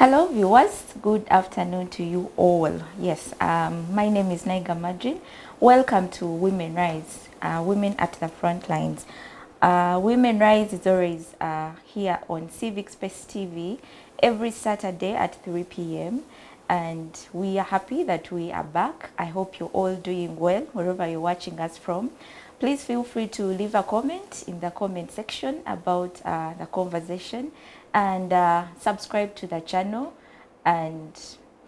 Hello viewers, good afternoon to you all. Yes, my name is Naiga Madrin. Welcome to Women Rise, Women at the Front Lines. Women Rise is always here on Civic Space TV every Saturday at 3 p.m. And we are happy that we are back. I hope you're all doing well wherever you're watching us from. Please feel free to leave a comment in the comment section about the conversation, and subscribe to the channel and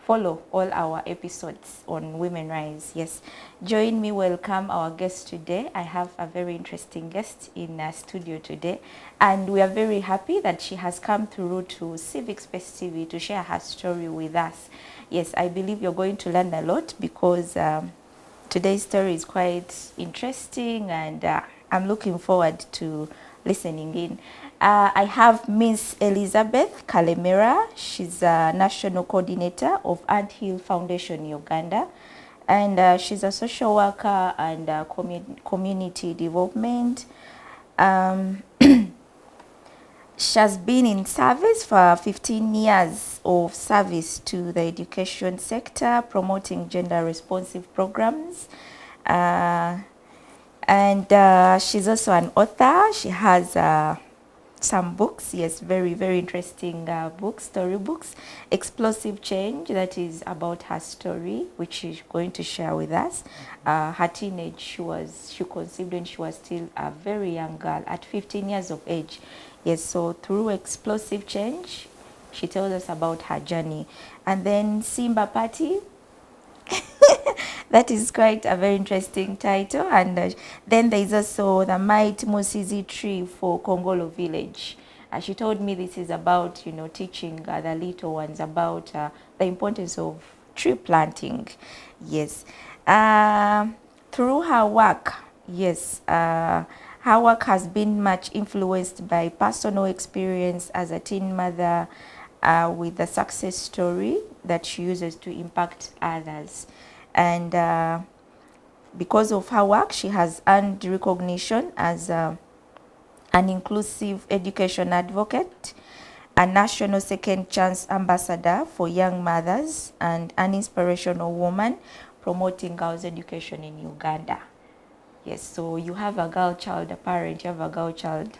follow all our episodes on Women Rise. Yes, join me welcome our guest today. I have a very interesting guest in our studio today, and we are very happy that she has come through to Civic Space TV to share her story with us. Yes, I believe you're going to learn a lot because today's story is quite interesting, and I'm looking forward to listening in. I have Miss Elizabeth Kalemera. She's a national coordinator of Ant Hill Foundation Uganda, and she's a social worker and community development. Um, She has been in service for 15 years of service to the education sector, promoting gender responsive programs. And she's also an author. She has some books, yes, very, very interesting books, story books. Explosive Change, that is about her story, which she's going to share with us. Her teenage, she conceived when she was still a very young girl at 15 years of age. Yes, so through Explosive Change, she tells us about her journey. And then Simba Party, that is quite a very interesting title. And then there is also the Might Musizi Tree for Kongolo Village. She told me this is about, teaching the little ones about the importance of tree planting. Yes. Through her work, yes, her work has been much influenced by personal experience as a teen mother, with a success story that she uses to impact others. And because of her work, she has earned recognition as an inclusive education advocate, a national second chance ambassador for young mothers, and an inspirational woman promoting girls' education in Uganda. Yes, so you have a girl child, a parent, you have a girl child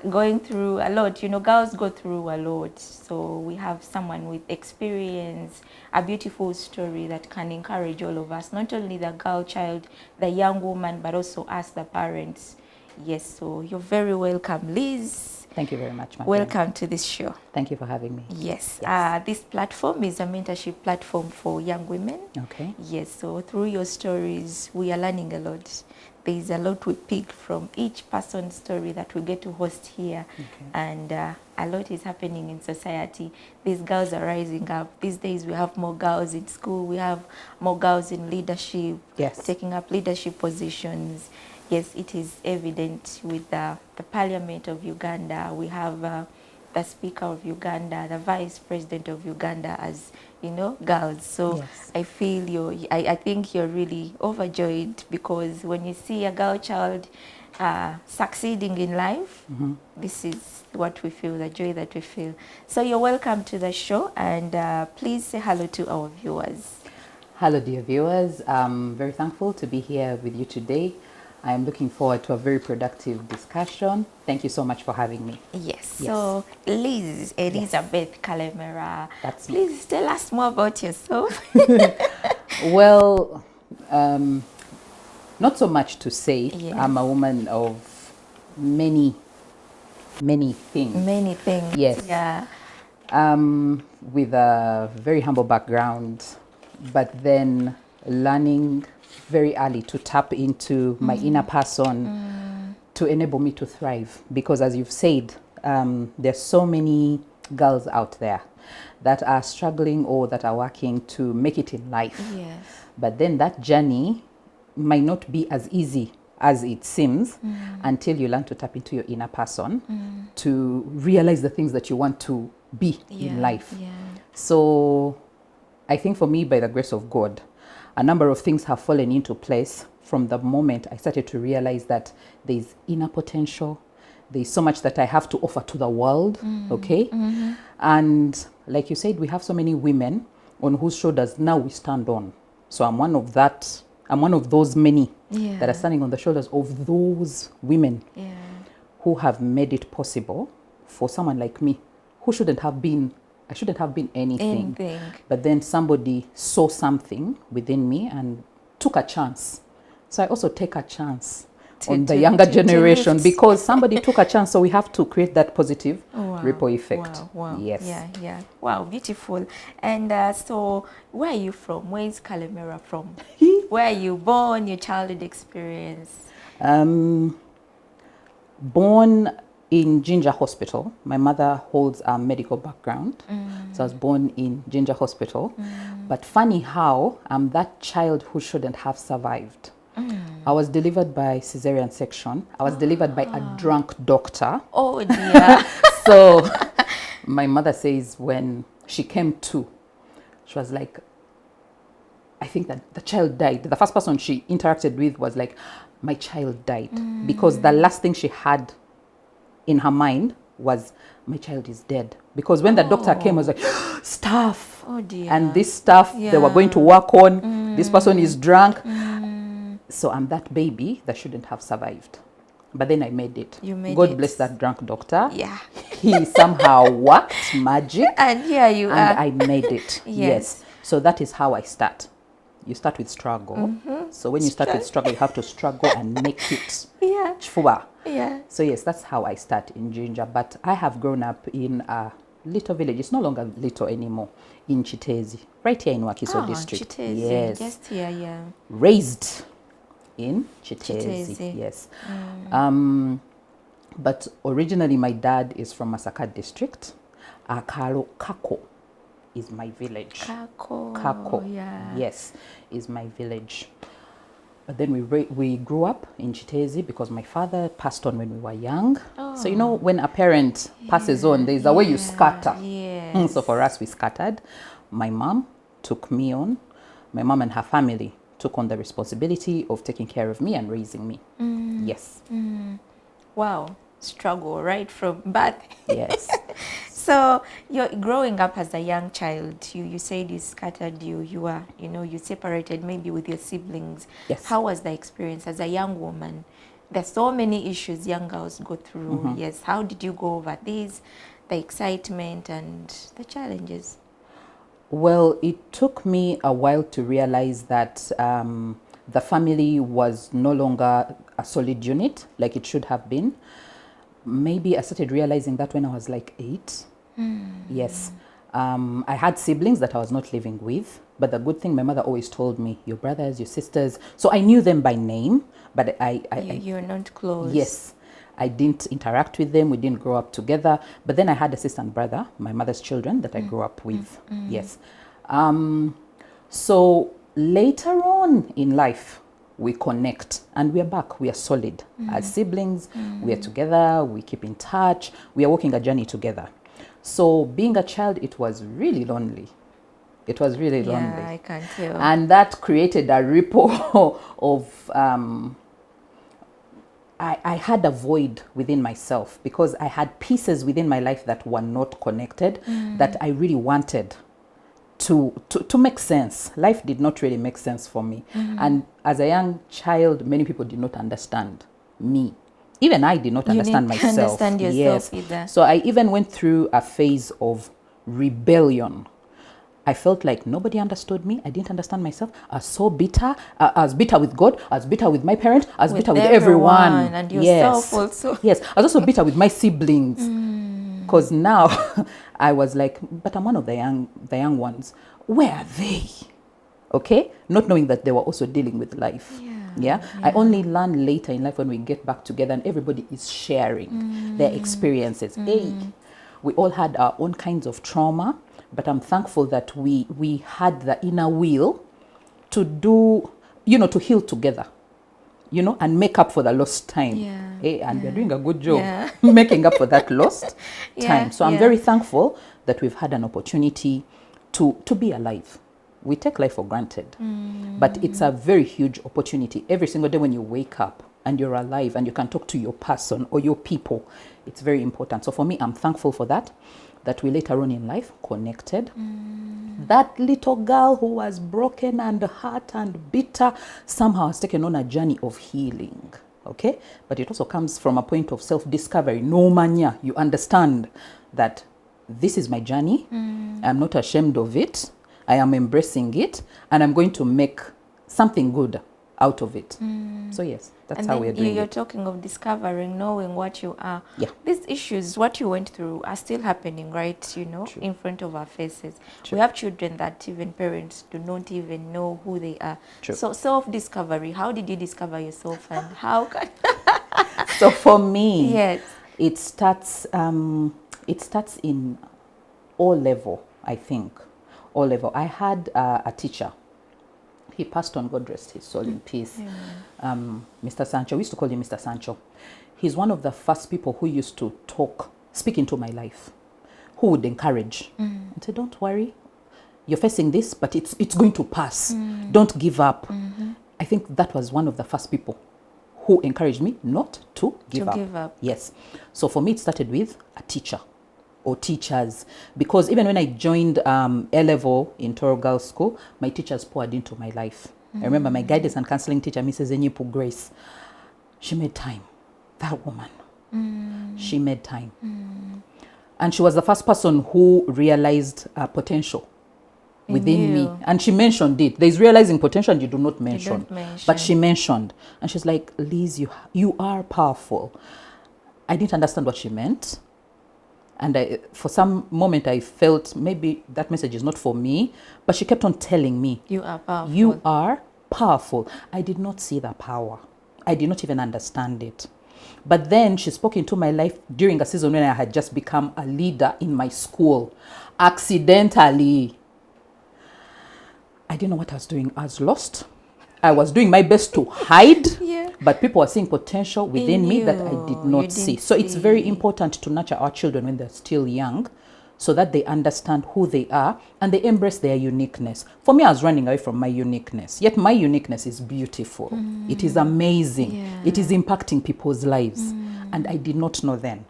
going through a lot. Girls go through a lot. So we have someone with experience, a beautiful story that can encourage all of us, not only the girl child, the young woman, but also us, the parents. Yes, so you're very welcome, Liz. Thank you very much, my Welcome friend. to this show. Thank you for having me. Yes. This platform is a mentorship platform for young women. Okay. Yes, so through your stories, we are learning a lot. There's a lot we pick from each person's story that we get to host here. Okay. And a lot is happening in society. These girls are rising up. These days we have more girls in school. We have more girls in leadership, Yes. taking up leadership positions. Yes, it is evident with the Parliament of Uganda. We have the Speaker of Uganda, the Vice President of Uganda as, girls. So Yes. I feel I think you're really overjoyed, because when you see a girl child succeeding in life, this is what we feel, the joy that we feel. So you're welcome to the show, and please say hello to our viewers. Hello, dear viewers. I'm very thankful to be here with you today. I am looking forward to a very productive discussion. Thank you so much for having me. Yes. Yes. So Liz, Elizabeth Kalemera, That's me. please tell us more about yourself. Well, not so much to say. Yes. I'm a woman of many things. Many things. Yes. Yeah. With a very humble background, but then learning very early to tap into my inner person to enable me to thrive. Because as you've said, there's so many girls out there that are struggling or that are working to make it in life. Yes. But then that journey might not be as easy as it seems until you learn to tap into your inner person to realize the things that you want to be in life. Yeah. So I think for me, by the grace of God, a number of things have fallen into place from the moment I started to realize that there's inner potential, There's so much that I have to offer to the world, okay? And like you said, we have so many women on whose shoulders now we stand on. So I'm one of those many that are standing on the shoulders of those women who have made it possible for someone like me who I shouldn't have been anything. But then somebody saw something within me and took a chance. So I also take a chance on the younger generation because somebody took a chance. So we have to create that positive ripple effect. Wow. Yes. Yeah. Wow, beautiful. And so where are you from? Where is Kalemera from? Where are you born, your childhood experience? Born in Ginger Hospital. My mother holds a medical background. So I was born in Ginger Hospital. But funny how I'm that child who shouldn't have survived. I was delivered by cesarean section. I was delivered by a drunk doctor. Oh dear. So my mother says when she came to, she was like, I think that the child died. The first person she interacted with was like, my child died. Because the last thing she had in her mind was, my child is dead. Because when the doctor came, I was like, staff. Oh dear. And this stuff they were going to work on, this person is drunk. So I'm that baby that shouldn't have survived. But then I made it. You made God it. bless that drunk doctor. Yeah. He somehow worked magic. And here you And are. I made it. Yes. So that is how I start. You start with struggle. So when you start with struggle, you have to struggle and make it. Yeah. Chfua. Yeah. So yes, that's how I start in Ginger. But I have grown up in a little village. It's no longer little anymore. In Chitezi. Right here in Wakiso district. Chitezi. Yes. Just here, yeah. Raised in Chitezi. Yes. But originally my dad is from Masaka district. Kako is my village. Kako. Yeah. Yes, is my village. But then we grew up in Chitezi because my father passed on when we were young. So you know when a parent passes on, there's a way you scatter. Yes. So for us we scattered. My mom took me on. My mom and her family took on the responsibility of taking care of me and raising me. Yes. Wow. Struggle right from birth. Yes. So you're growing up as a young child. You said you scattered. You were, you separated maybe with your siblings. Yes. How was the experience as a young woman? There's so many issues young girls go through. Yes. How did you go over these, the excitement and the challenges? Well, it took me a while to realize that the family was no longer a solid unit like it should have been. Maybe I started realizing that when I was like 8. Yes. I had siblings that I was not living with. But the good thing, my mother always told me, your brothers, your sisters. So I knew them by name, but You're not close. Yes. I didn't interact with them. We didn't grow up together. But then I had a sister and brother, my mother's children, that I grew up with. Yes. So later on in life, we connect and we are back. We are solid. As siblings, we are together. We keep in touch. We are walking a journey together. So being a child, it was really lonely. It was really lonely. Yeah, I can tell. And that created a ripple of... I had a void within myself because I had pieces within my life that were not connected that I really wanted to make sense. Life did not really make sense for me. And as a young child, many people did not understand me. Even I did not understand myself. Understand yourself either. So I even went through a phase of rebellion. I felt like nobody understood me. I didn't understand myself. I was so bitter. I was bitter with God. I was bitter with my parents. I was bitter with everyone. And yourself also. Yes. I was also bitter with my siblings. Because now I was like, but I'm one of the young ones. Where are they? Okay? Not knowing that they were also dealing with life. Yeah. I only learned later in life when we get back together and everybody is sharing their experiences. Hey, we all had our own kinds of trauma. But I'm thankful that we had the inner will to do, to heal together, and make up for the lost time. And we're doing a good job making up for that lost time. So I'm very thankful that we've had an opportunity to be alive. We take life for granted, but it's a very huge opportunity. Every single day when you wake up and you're alive and you can talk to your person or your people, it's very important. So for me, I'm thankful for that we later on in life connected. That little girl who was broken and hurt and bitter somehow has taken on a journey of healing. Okay? But it also comes from a point of self-discovery. No mania. You understand that this is my journey. I'm not ashamed of it. I am embracing it. And I'm going to make something good out of it. So yes, that's how we're doing you're it. talking of discovering, knowing what you are. Yeah. These issues, what you went through, are still happening, right? True. In front of our faces. True. We have children that even parents do not even know who they are. True. So self-discovery, how did you discover yourself, and how can... So for me, Yes. it starts in O level, I think. O level. I had a teacher. He passed on, God rest his soul in peace. Mr. Sancho, we used to call him Mr. Sancho. He's one of the first people who used to speak into my life, who would encourage and say, don't worry, you're facing this, but it's going to pass. Don't give up. I think that was one of the first people who encouraged me not to give up. Yes. So for me, it started with a teacher or teachers, because even when I joined A-level in Toro Girls School, my teachers poured into my life. I remember my guidance and counseling teacher, Mrs. Enyipu Grace. She made time. That woman. She made time. And she was the first person who realized potential within me. And she mentioned it. There's realizing potential and you do not mention. But she mentioned. And she's like, Liz, you are powerful. I didn't understand what she meant. And for some moment, I felt maybe that message is not for me. But she kept on telling me, you are powerful. You are powerful. I did not see the power. I did not even understand it. But then she spoke into my life during a season when I had just become a leader in my school. Accidentally. I didn't know what I was doing. I was lost. I was doing my best to hide. But people were seeing potential within me that I did not see. So it's very important to nurture our children when they're still young, so that they understand who they are and they embrace their uniqueness. For me, I was running away from my uniqueness. Yet my uniqueness is beautiful. It is amazing. It is impacting people's lives. And I did not know then.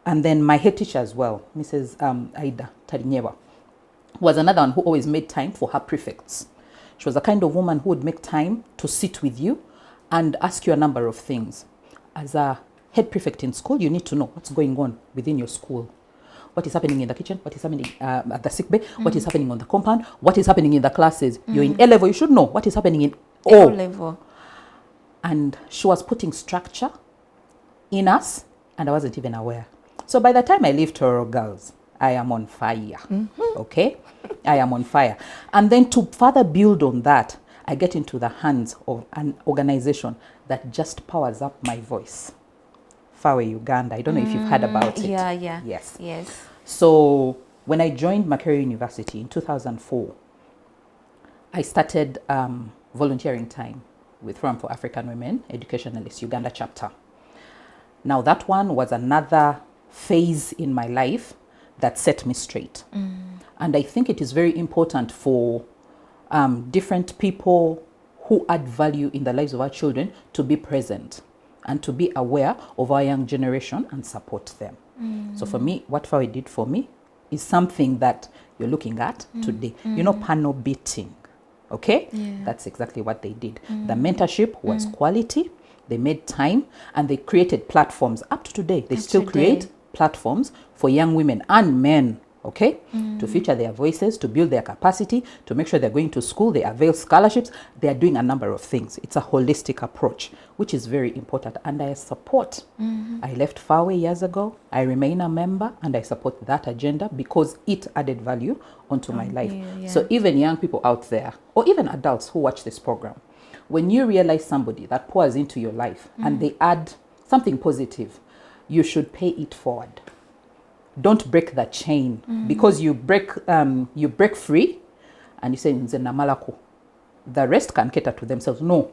And then my head teacher as well, Mrs. Aida Tarinyewa, was another one who always made time for her prefects. She was the kind of woman who would make time to sit with you and ask you a number of things. As a head prefect in school, you need to know what's going on within your school. What is happening in the kitchen? What is happening at the sick bay? What is happening on the compound? What is happening in the classes? You're in A-level, you should know what is happening in O level. And she was putting structure in us, and I wasn't even aware. So by the time I leave Toro Girls, I am on fire. Okay? I am on fire. And then to further build on that, I get into the hands of an organization that just powers up my voice. Fawe Uganda. I don't know if you've heard about it. Yes. So when I joined Makerere University in 2004, I started volunteering time with Forum for African Women, Educationalists, Uganda chapter. Now that one was another phase in my life that set me straight. And I think it is very important for different people who add value in the lives of our children to be present and to be aware of our young generation and support them. So for me, what Fawe did for me is something that you're looking at today. You know, panel beating, okay? That's exactly what they did. The mentorship was quality. They made time and they created platforms. Up to today, they still create platforms for young women and men, okay, to feature their voices, to build their capacity, to make sure they're going to school, they avail scholarships, they are doing a number of things. It's a holistic approach, which is very important, and I support. I left Fawe years ago, I remain a member, and I support that agenda because it added value onto my life. So even young people out there, or even adults who watch this program, when you realize somebody that pours into your life and they add something positive, you should pay it forward. Don't break the chain because you break free and you say nze namalako. The rest can cater to themselves. No,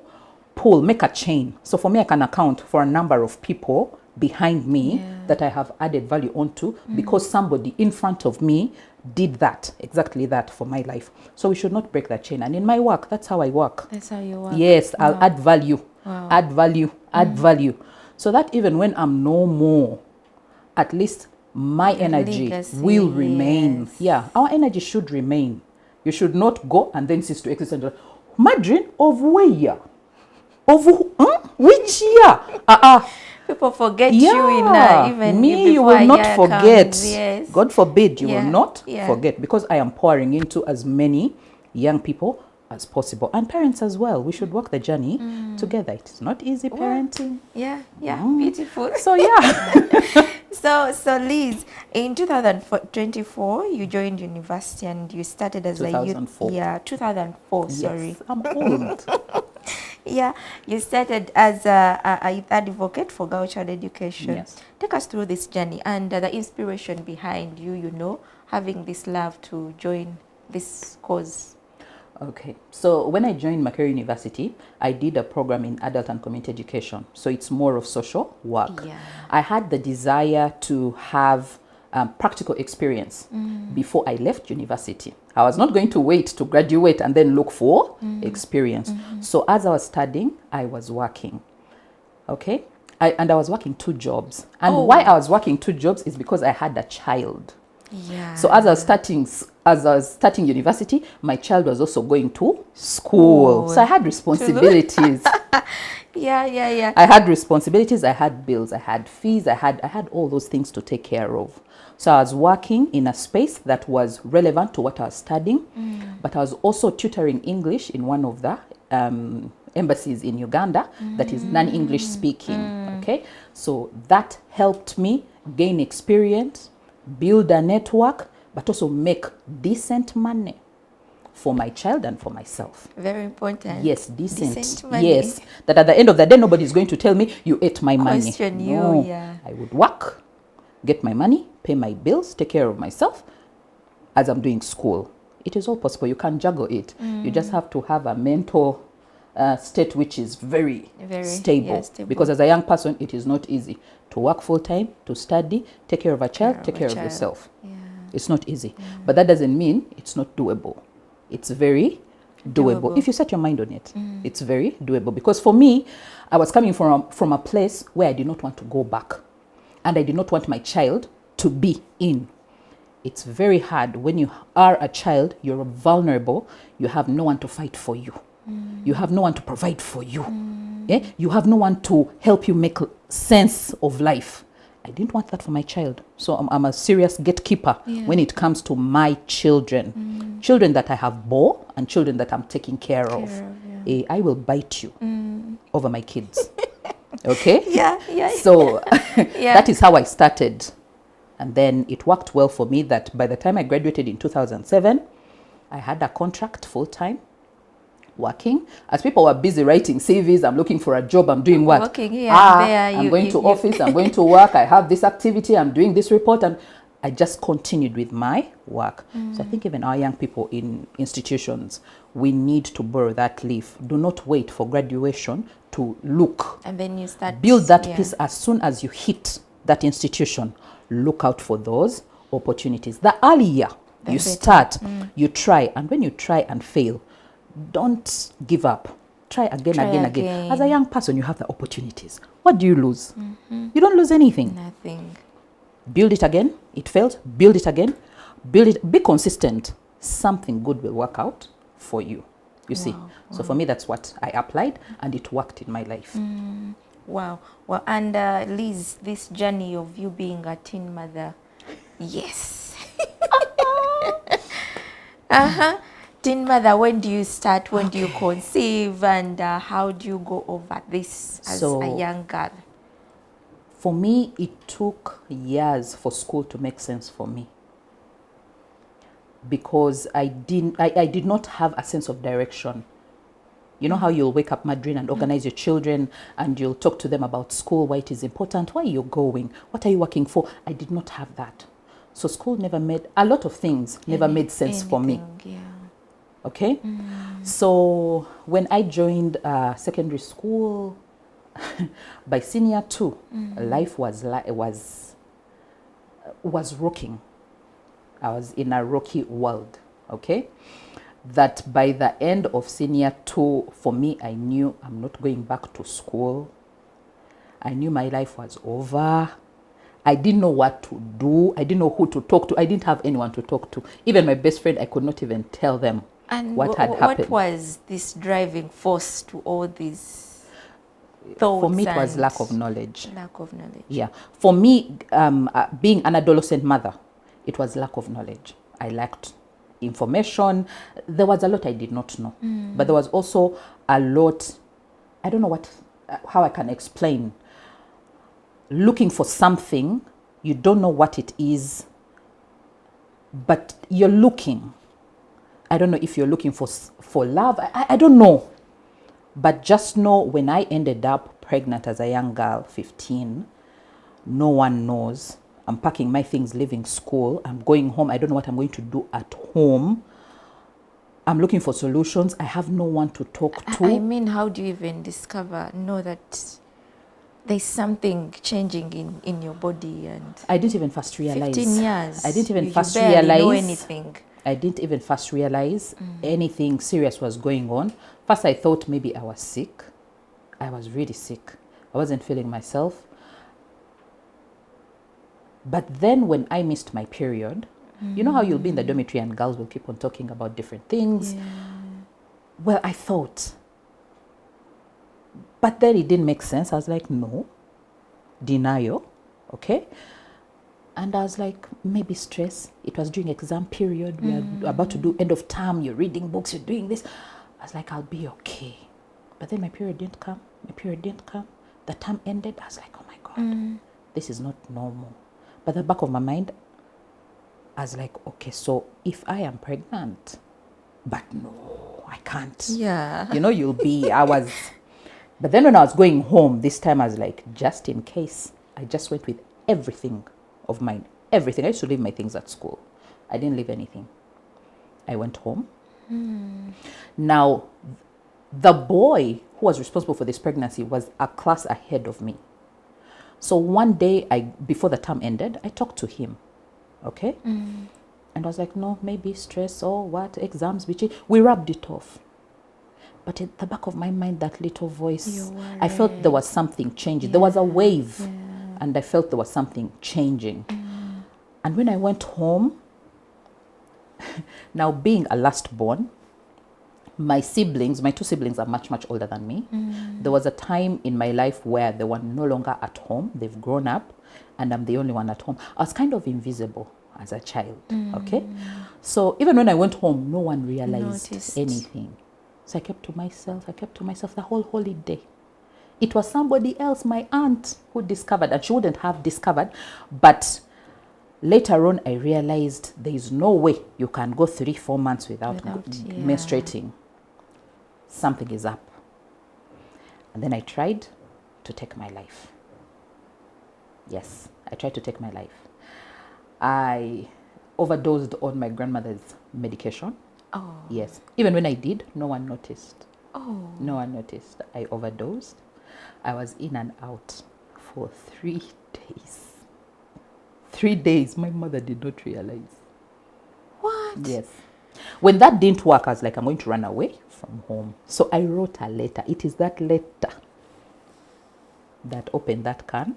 pull, make a chain. So for me, I can account for a number of people behind me that I have added value onto because somebody in front of me did that, exactly that for my life. So we should not break that chain. And in my work, that's how I work. That's how you work. Yes, Wow. I'll add value, Wow. add value, add value. So that even when I'm no more, at least my energy legacy, will remain. yes. Yeah, our energy should remain. You should not go and then cease to exist and just, Madrid of where? Of which year? People forget you in even me you before will a not year forget. comes, yes. God forbid you Yeah, will not yeah. forget, because I am pouring into as many young people as possible, and parents as well. We should walk the journey together. It's not easy parenting. Yeah, beautiful. So yeah. So Liz, in 2024, you joined university and you started as a youth. 2004. Yeah, 2004. Sorry. Yes, I'm old. Yeah, you started as a youth advocate for girl child education. Yes. Take us through this journey and the inspiration behind you, having this love to join this cause. Okay, so when I joined Makerere University, I did a program in adult and community education. So it's more of social work. Yeah. I had the desire to have practical experience before I left university. I was not going to wait to graduate and then look for experience. So as I was studying, I was working. Okay, and I was working 2 jobs. And why I was working 2 jobs is because I had a child. Yeah. So as I was starting university, my child was also going to school. So I had responsibilities. Yeah. I had responsibilities, I had bills, I had fees, I had all those things to take care of. So I was working in a space that was relevant to what I was studying, but I was also tutoring English in one of the embassies in Uganda that is non-English speaking. Okay, so that helped me gain experience, build a network, but also make decent money for my child and for myself. Very important. Yes, decent money. Yes, that at the end of the day, nobody's going to tell me you ate my money. Question you, No. yeah. I would work, get my money, pay my bills, take care of myself as I'm doing school. It is all possible. You can juggle it. You just have to have a mental state which is very stable. Yeah, stable. Because as a young person, it is not easy to work full time, to study, take care of a child, take care of yourself. Yeah. It's not easy. But that doesn't mean it's not doable. It's very doable. If you set your mind on it, it's very doable. Because for me, I was coming from a place where I did not want to go back. And I did not want my child to be in. It's very hard when you are a child, you're vulnerable, you have no one to fight for you. You have no one to provide for you. Yeah? You have no one to help you make sense of life. I didn't want that for my child. So I'm a serious gatekeeper when it comes to my children. Children that I have bore and children that I'm taking care of. I will bite you over my kids. Okay? Yeah. So that is how I started. And then it worked well for me that by the time I graduated in 2007, I had a contract full-time, working. As people were busy writing CVs, I'm looking for a job, I'm doing what? Working here and there. I'm going to office, I'm going to work, I have this activity, I'm doing this report, and I just continued with my work. So I think even our young people in institutions, we need to borrow that leaf. Do not wait for graduation to look. And then you start. Build that piece as soon as you hit that institution. Look out for those opportunities. The earlier you start, you try. And when you try and fail, don't give up. Try again. As a young person, you have the opportunities. What do you lose? You don't lose anything. Nothing. Build it again. It failed. Build it again. Build it. Be consistent. Something good will work out for you. You see. So for me, that's what I applied, and it worked in my life. Wow. Well, and Liz, this journey of you being a teen mother, yes. Teen mother, when do you start? When do you conceive? And how do you go over this as a young girl? For me, it took years for school to make sense for me. Because I did not have a sense of direction. You know how you'll wake up, Madrid, and organize your children, and you'll talk to them about school, why it is important, why you're going, what are you working for? I did not have that. So school never made, a lot of things never made sense for me. Yeah. Okay? So when I joined secondary school, By senior 2, life was rocking. I was in a rocky world, okay? That by the end of senior 2, for me, I knew I'm not going back to school. I knew my life was over. I didn't know what to do. I didn't know who to talk to. I didn't have anyone to talk to. Even my best friend, I could not even tell them what had happened. What was this driving force to all these thoughts? For me, it was lack of knowledge. Lack of knowledge. Yeah. For me, being an adolescent mother, it was lack of knowledge. I lacked information. There was a lot I did not know. But there was also a lot, I don't know how I can explain. Looking for something, you don't know what it is, but you're looking. I don't know if you're looking for love. I don't know. But just know when I ended up pregnant as a young girl, 15, no one knows. I'm packing my things, leaving school. I'm going home. I don't know what I'm going to do at home. I'm looking for solutions. I have no one to talk to. I mean, how do you even know that there's something changing in your body? And I didn't even first realize. 15 years. I didn't even you first barely realize. know anything. I didn't even first realize anything serious was going on. First, I thought maybe I was sick. I was really sick. I wasn't feeling myself. But then when I missed my period, you know how you'll be in the dormitory and girls will keep on talking about different things? Yeah. Well, I thought. But then it didn't make sense. I was like, no. Denial. Okay? And I was like, maybe stress. It was during exam period. We are about to do end of term. You're reading books. You're doing this. I was like, I'll be okay. But then my period didn't come. The term ended. I was like, oh my God, this is not normal. But at the back of my mind, I was like, okay, so if I am pregnant, but no, I can't. Yeah. You know, but then when I was going home, this time I was like, just in case, I just went with everything of mine. Everything. I used to leave my things at school. I didn't leave anything. I went home. Now, the boy who was responsible for this pregnancy was a class ahead of me. So one day, before the term ended, I talked to him. Okay? And I was like, no, maybe stress or what, exams, we rubbed it off. But at the back of my mind, that little voice, I felt there was something changing. There was a wave. And I felt there was something changing. And when I went home, now being a last born, my two siblings are much, much older than me. There was a time in my life where they were no longer at home. They've grown up and I'm the only one at home. I was kind of invisible as a child, okay? So even when I went home, no one realized anything. So I kept to myself the whole holiday. It was somebody else, my aunt, who discovered, and she wouldn't have discovered, but later on I realized there is no way you can go 3-4 months without menstruating. Something is up. And then I tried to take my life. Yes, I tried to take my life. I overdosed on my grandmother's medication. Oh. Yes. Even when I did, no one noticed. Oh. No one noticed. I overdosed. I was in and out for 3 days. 3 days. My mother did not realize. What? Yes. When that didn't work, I was like, I'm going to run away from home. So I wrote a letter. It is that letter that opened that can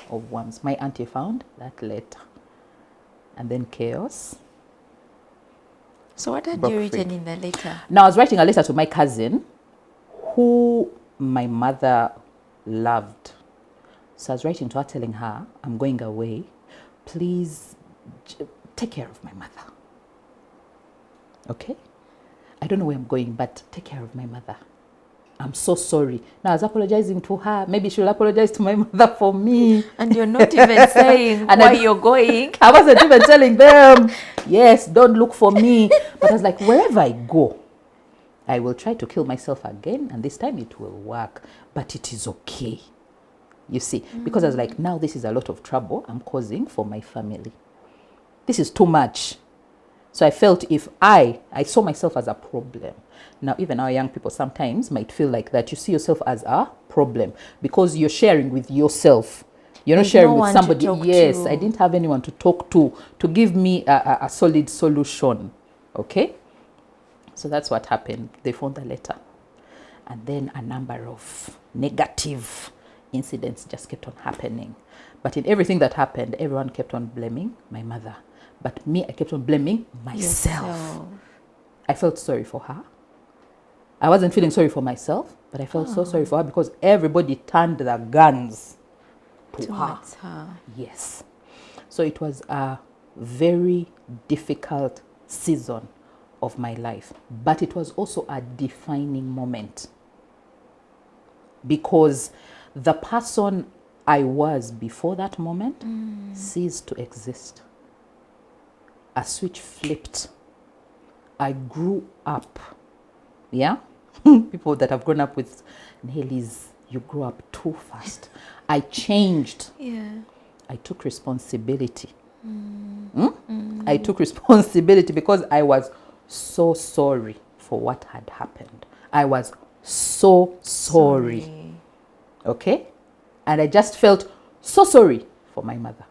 of worms. My auntie found that letter. And then chaos. So what had you written in the letter? Now, I was writing a letter to my cousin who my mother loved. So I was writing to her telling her, I'm going away. Please take care of my mother. Okay? I don't know where I'm going, but take care of my mother. I'm so sorry. Now, I was apologizing to her. Maybe she'll apologize to my mother for me. And you're not even saying why you're going. I wasn't even telling them, yes, don't look for me. But I was like, wherever I go, I will try to kill myself again. And this time it will work. But it is okay. You see, because I was like, now this is a lot of trouble I'm causing for my family. This is too much. So I felt if I saw myself as a problem. Now, even our young people sometimes might feel like that. You see yourself as a problem because you're sharing with yourself. You're not There's sharing no with one to somebody. talk Yes, to. I didn't have anyone to talk to give me a solid solution. Okay? So that's what happened. They found the letter. And then a number of negative incidents just kept on happening. But in everything that happened, everyone kept on blaming my mother. But me, I kept on blaming myself. Yourself. I felt sorry for her. I wasn't feeling sorry for myself, but I felt so sorry for her because everybody turned their guns to her. Towards her. Yes. So it was a very difficult season of my life, but it was also a defining moment because the person I was before that moment ceased to exist. A switch flipped. I grew up. Yeah? People that have grown up with Nelly's, you grew up too fast. I changed. Yeah. I took responsibility. I took responsibility because I was so sorry for what had happened. I was so sorry. Okay? And I just felt so sorry for my mother.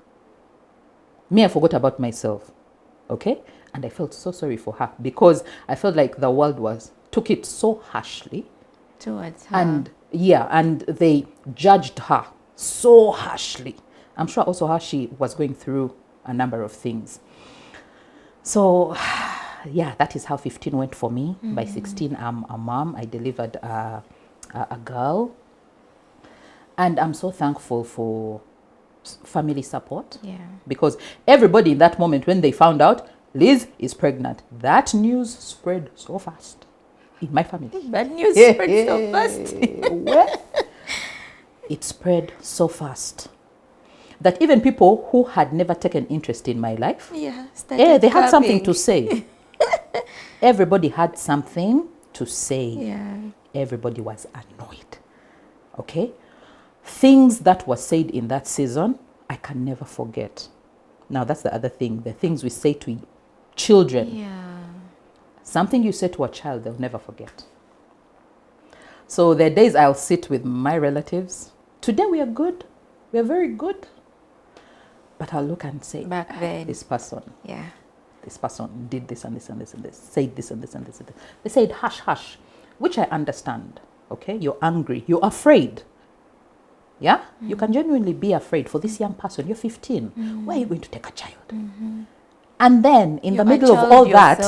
Me, I forgot about myself. Okay? And I felt so sorry for her because I felt like the world took it so harshly. Towards her. And and they judged her so harshly. I'm sure also how she was going through a number of things. So, yeah, that is how 15 went for me. By 16, I'm a mom. I delivered a girl. And I'm so thankful for family support. Yeah. Because everybody in that moment, when they found out Liz is pregnant, that news spread so fast in my family. Bad news spread so fast. Well, it spread so fast that even people who had never taken interest in my life, they had something to say. Everybody had something to say. Yeah. Everybody was annoyed. Okay? Things that were said in that season, I can never forget. Now, that's the other thing. The things we say to children. Yeah. Something you say to a child, they'll never forget. So there are days I'll sit with my relatives. Today we are good. We are very good. But I'll look and say, Back then. this person did this and this and this and this, said this and this and this and this. They said hush, hush, which I understand. Okay, you're angry, you're afraid. Yeah, you can genuinely be afraid for this young person. You're 15. Where are you going to take a child? And then in the middle of all that,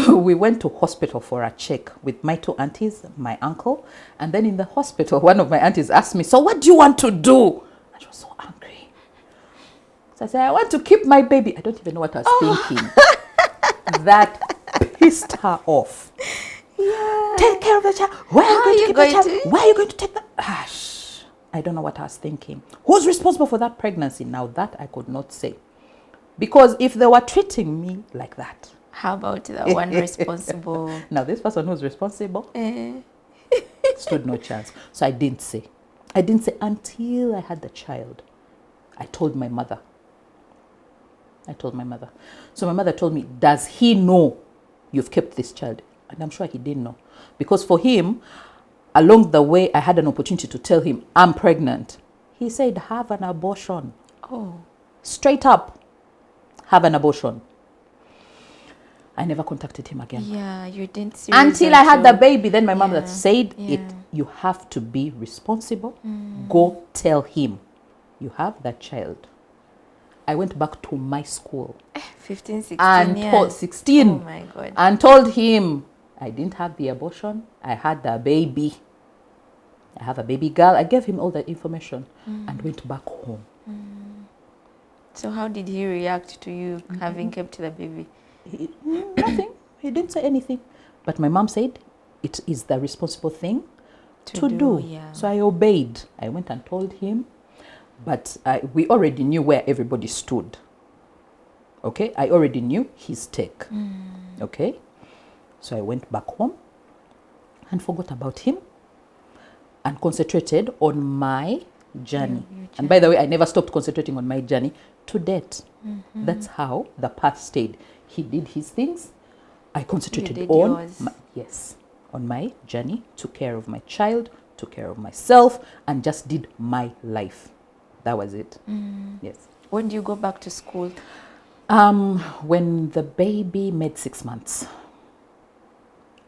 we went to hospital for a check with my two aunties, my uncle. And then in the hospital, one of my aunties asked me, so what do you want to do? And she was so angry. So I said, I want to keep my baby. I don't even know what I was thinking. That pissed her off. Yeah. Take care of the child. Where are you going to keep the child? Where are you going to take the... I don't know what I was thinking. Who's responsible for that pregnancy? Now that I could not say. Because if they were treating me like that. How about the one responsible? Now this person who's responsible stood no chance. So I didn't say. I didn't say until I had the child. I told my mother. So my mother told me, does he know you've kept this child? And I'm sure he didn't know. Because for him, along the way, I had an opportunity to tell him, I'm pregnant. He said, have an abortion. Oh. Straight up, have an abortion. I never contacted him again. Yeah, you didn't. Until I had the baby, then my mother said, you have to be responsible. Go tell him you have that child. I went back to my school. 15, 16 and 16. Oh my God. And told him, I didn't have the abortion. I had the baby. I have a baby girl. I gave him all that information and went back home. So how did he react to you having kept the baby? Nothing. He didn't say anything. But my mom said, it is the responsible thing to do. Yeah. So I obeyed. I went and told him. But we already knew where everybody stood. Okay? I already knew his take. Okay? So I went back home and forgot about him and concentrated on my journey. Your And by the way, I never stopped concentrating on my journey to date. That's how the path stayed. He did his things. I concentrated did on yours. on my journey, took care of my child, took care of myself, and just did my life. That was it. Yes. When do you go back to school? When the baby made 6 months,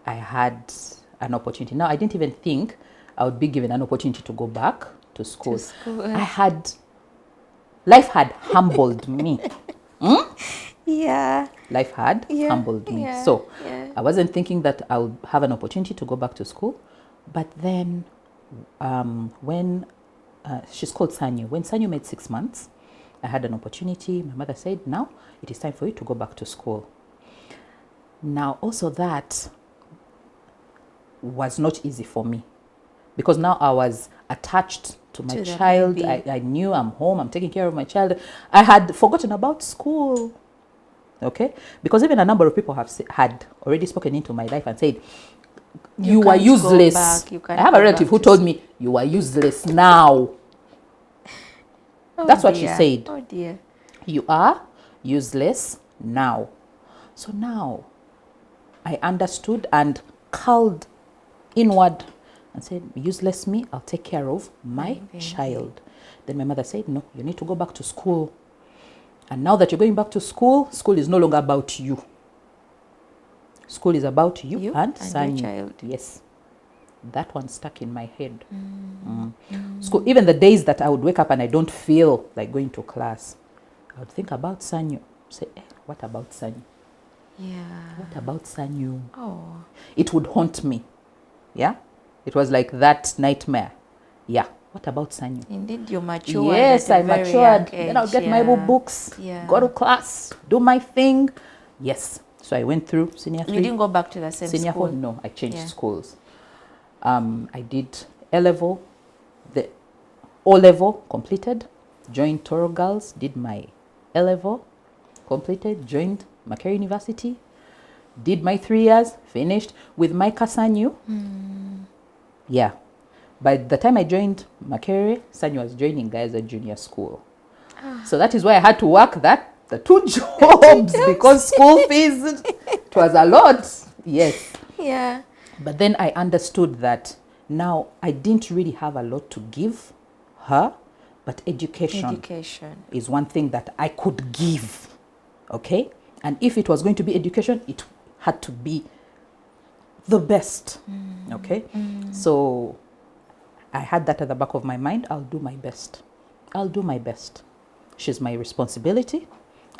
I had an opportunity. Now, I didn't even think I would be given an opportunity to go back to school. Life had humbled me. Yeah. Life had humbled me. So I wasn't thinking that I would have an opportunity to go back to school. But then when she's called Sanyu, when Sanyu made 6 months, I had an opportunity. My mother said, now it is time for you to go back to school. Now, also that was not easy for me because now I was attached to my child. I knew I'm home, I'm taking care of my child. I had forgotten about school. Okay? Because even a number of people had already spoken into my life and said, you are useless. I have a relative who told me, you are useless now. That's what she said. Oh dear. You are useless now. So now I understood and called inward and said, useless me, I'll take care of my child. Then my mother said, no, you need to go back to school. And now that you're going back to school, school is no longer about you. School is about you and your child. Yes. That one stuck in my head. School, even the days that I would wake up and I don't feel like going to class, I would think about Sanyu. Say, what about Sanyu? Yeah. What about Sanyu? Oh. It would haunt me. Yeah? It was like that nightmare. Yeah. What about Sanyu? Indeed, you matured. Yes, I matured. Then I'll get my books, go to class, do my thing. Yes. So I went through senior 3. You didn't go back to the same senior school? 4, no, I changed schools. I did A-level, the O-level completed, joined Toro Girls, did my A-level, completed, joined Makerere University, did my 3 years, finished with my Sanyu. Yeah. By the time I joined Makerere, Sanyu was joining guys at junior school. So that is why I had to work the 2 jobs because school fees, it was a lot. Yes. Yeah. But then I understood that now I didn't really have a lot to give her, but education is one thing that I could give. Okay? And if it was going to be education, it had to be the best. Okay? So I had that at the back of my mind. I'll do my best. I'll do my best. She's my responsibility.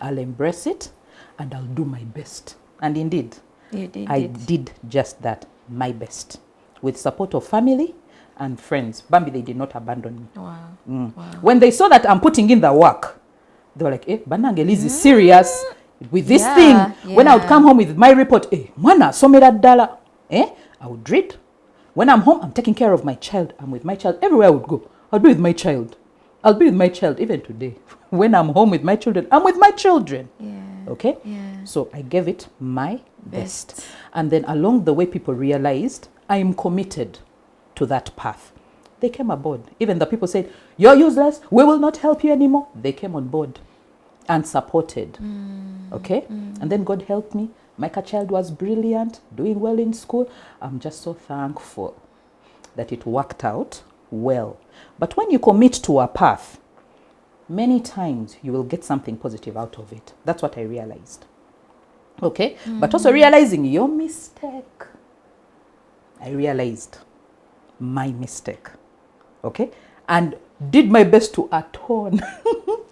I'll embrace it and I'll do my best. And indeed, I did just that, my best. With support of family and friends. Bambi, they did not abandon me. Wow. Wow. When they saw that I'm putting in the work, they were like, Banangeliz is serious with this thing. When I would come home with my report, Mwana, somera dala. I would read. When I'm home, I'm taking care of my child. I'm with my child. Everywhere I would go, I'll be with my child. I'll be with my child even today. When I'm home with my children, I'm with my children. Okay? So I gave it my best. And then along the way, people realized I am committed to that path. They came aboard. Even the people said, you're useless. We will not help you anymore. They came on board and supported. Okay? And then God helped me. Micah child was brilliant, doing well in school. I'm just so thankful that it worked out well. But when you commit to a path, many times you will get something positive out of it. That's what I realized. Okay? But also realizing your mistake. I realized my mistake. Okay? And did my best to atone.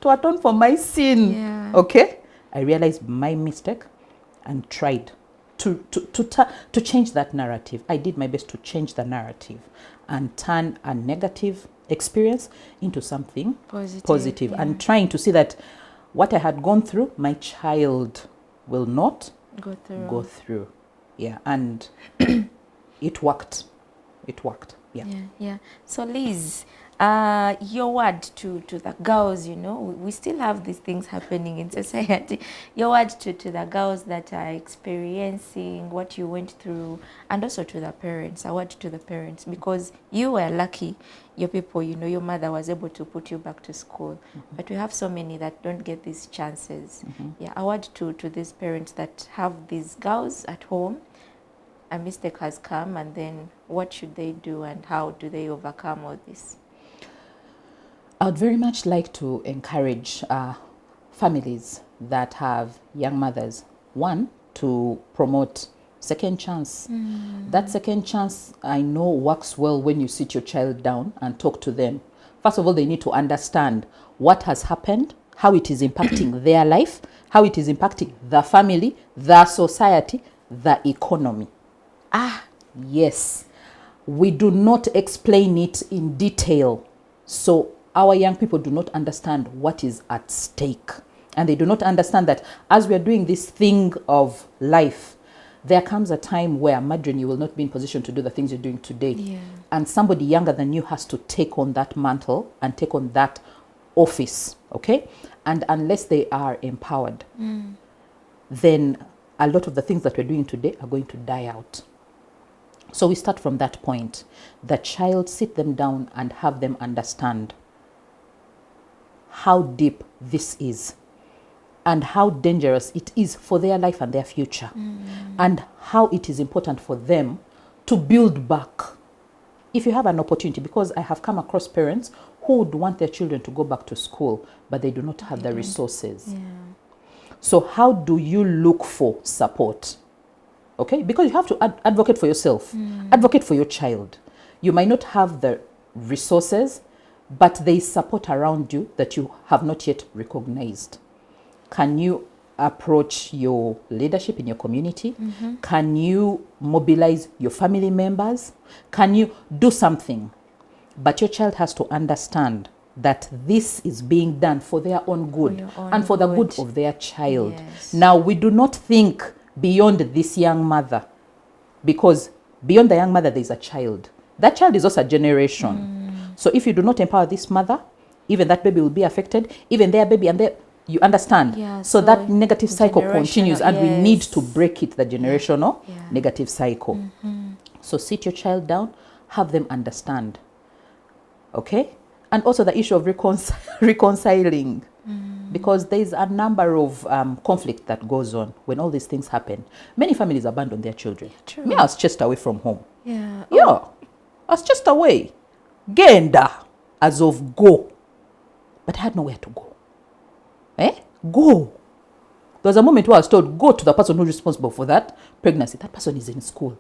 To atone for my sin. Okay? I realized my mistake and tried to change that narrative. I did my best to change the narrative and turn a negative experience into something positive. And trying to see that what I had gone through, my child will not go through. Yeah, and it worked. It worked. Yeah. So Liz, Your word to the girls, you know, we still have these things happening in society. Your word to the girls that are experiencing what you went through, and also to the parents, a word to the parents, because you were lucky, your people, you know, your mother was able to put you back to school. But we have so many that don't get these chances. Yeah, a word to these parents that have these girls at home. A mistake has come, and then what should they do, and how do they overcome all this? I would very much like to encourage families that have young mothers, one, to promote second chance. That second chance, I know, works well when you sit your child down and talk to them. First of all, they need to understand what has happened, how it is impacting their life, how it is impacting the family, the society, the economy. Yes, we do not explain it in detail. So our young people do not understand what is at stake. And they do not understand that as we are doing this thing of life, there comes a time where, Madrin, you will not be in position to do the things you're doing today. Yeah. And somebody younger than you has to take on that mantle and take on that office, okay? And unless they are empowered, then a lot of the things that we're doing today are going to die out. So we start from that point. The child, sit them down and have them understand how deep this is and how dangerous it is for their life and their future, and how it is important for them to build back. If you have an opportunity, because I have come across parents who would want their children to go back to school, but they do not have the resources. Yeah. So how do you look for support? Okay, because you have to advocate for yourself, advocate for your child. You might not have the resources, but there is support around you that you have not yet recognized. Can you approach your leadership in your community? Can you mobilize your family members? Can you do something? But your child has to understand that this is being done for their own good and for the good of their child. Yes. Now, we do not think beyond this young mother, because beyond the young mother, there is a child. That child is also a generation. So if you do not empower this mother, even that baby will be affected, even their baby, and their, you understand? Yeah, so that negative cycle generational, continues, and we need to break it, the generational Yeah. negative cycle. So sit your child down, have them understand. Okay? And also the issue of reconciling. Because there's a number of conflict that goes on when all these things happen. Many families abandon their children. True. Me, I was chased away from home. Yeah. Yeah, I was chased away. Genda, as of go. But I had nowhere to go. Go. There was a moment where I was told, go to the person who's responsible for that pregnancy. That person is in school.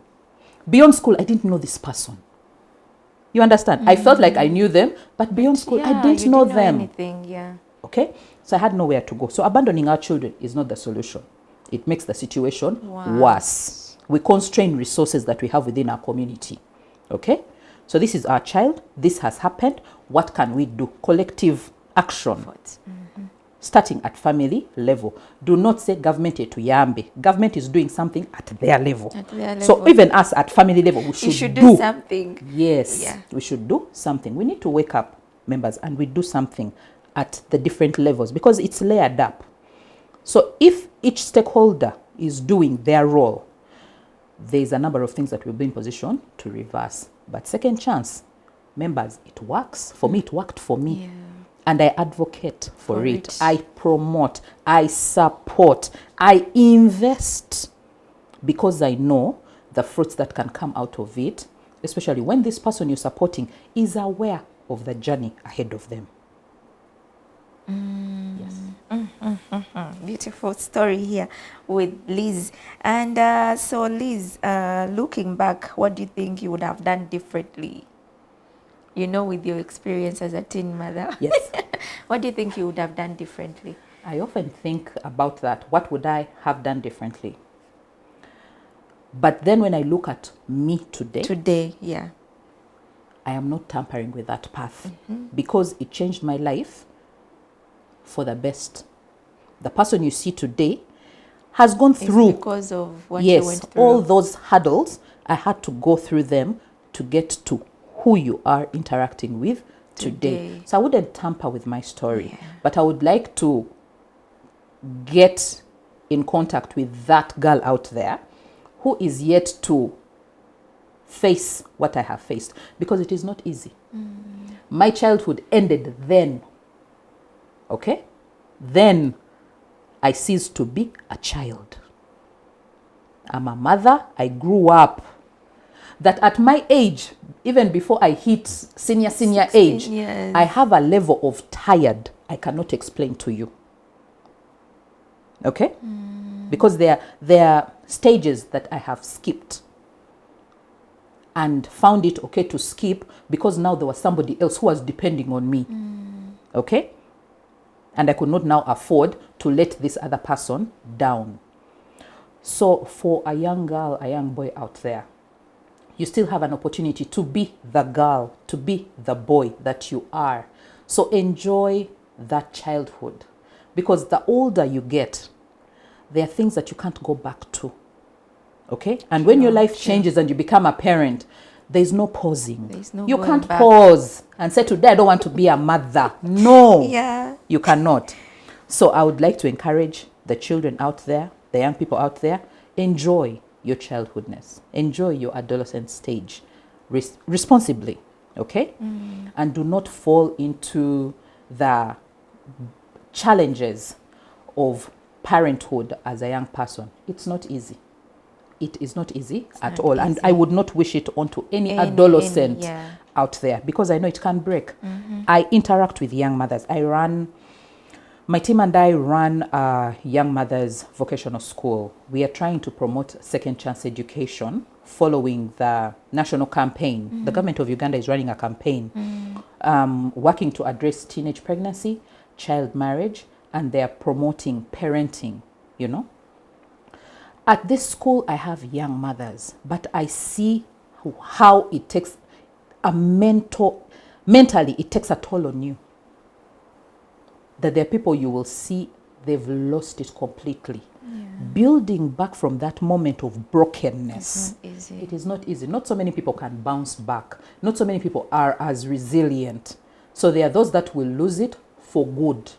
Beyond school, I didn't know this person. You understand? I felt like I knew them, but beyond school, I didn't know them. Anything, yeah. Okay? So I had nowhere to go. So abandoning our children is not the solution. It makes the situation worse. We constrain resources that we have within our community. Okay? So this is our child. This has happened. What can we do? Collective action. Starting at family level. Do not say government to yambe. Government is doing something at their level. So even us at family level, we should do something. Yes, Yeah. we should do something. We need to wake up, members, and we do something at the different levels, because it's layered up. So if each stakeholder is doing their role, there's a number of things that will be in position to reverse. But second chance, members, it works. For me, it worked for me. Yeah. And I advocate for it. I promote, I support, I invest, because I know the fruits that can come out of it, especially when this person you're supporting is aware of the journey ahead of them. Yes. Beautiful story here with Liz. And so Liz, looking back, what do you think you would have done differently? You know, with your experience as a teen mother. Yes. What do you think you would have done differently? I often think about that. What would I have done differently? But then when I look at me today, yeah, I am not tampering with that path, because it changed my life for the best. The person you see today has gone through, because of what you went through. all those hurdles. I had to go through them to get to who you are interacting with Today. So I wouldn't tamper with my story, but I would like to get in contact with that girl out there who is yet to face what I have faced, because it is not easy. My childhood ended then. Okay? Then I ceased to be a child. I'm a mother. I grew up. That at my age, even before I hit senior 16 age, years. I have a level of tired I cannot explain to you. Okay? Because there are stages that I have skipped and found it okay to skip because now there was somebody else who was depending on me. Okay? And I could not now afford to let this other person down. So for a young girl, a young boy out there, you still have an opportunity to be the girl, to be the boy that you are. So enjoy that childhood, because the older you get, there are things that you can't go back to. Okay? And when your life changes and you become a parent, there's no pausing. There's no You going can't back. pause and say, today I don't want to be a mother. No. Yeah. You cannot. So I would like to encourage the children out there, the young people out there, enjoy your childhoodness. Enjoy your adolescent stage responsibly. Okay? And do not fall into the challenges of parenthood as a young person. It's not easy. It is not easy at all. And I would not wish it onto any adolescent out there, because I know it can break. I interact with young mothers. My team and I run a young mothers vocational school. We are trying to promote second chance education following the national campaign. The government of Uganda is running a campaign working to address teenage pregnancy, child marriage, and they are promoting parenting, you know. At this school, I have young mothers, but I see how it takes mentally, it takes a toll on you. That there are people you will see, they've lost it completely. Building back from that moment of brokenness, it is not easy. Not so many people can bounce back. Not so many people are as resilient. So there are those that will lose it for good.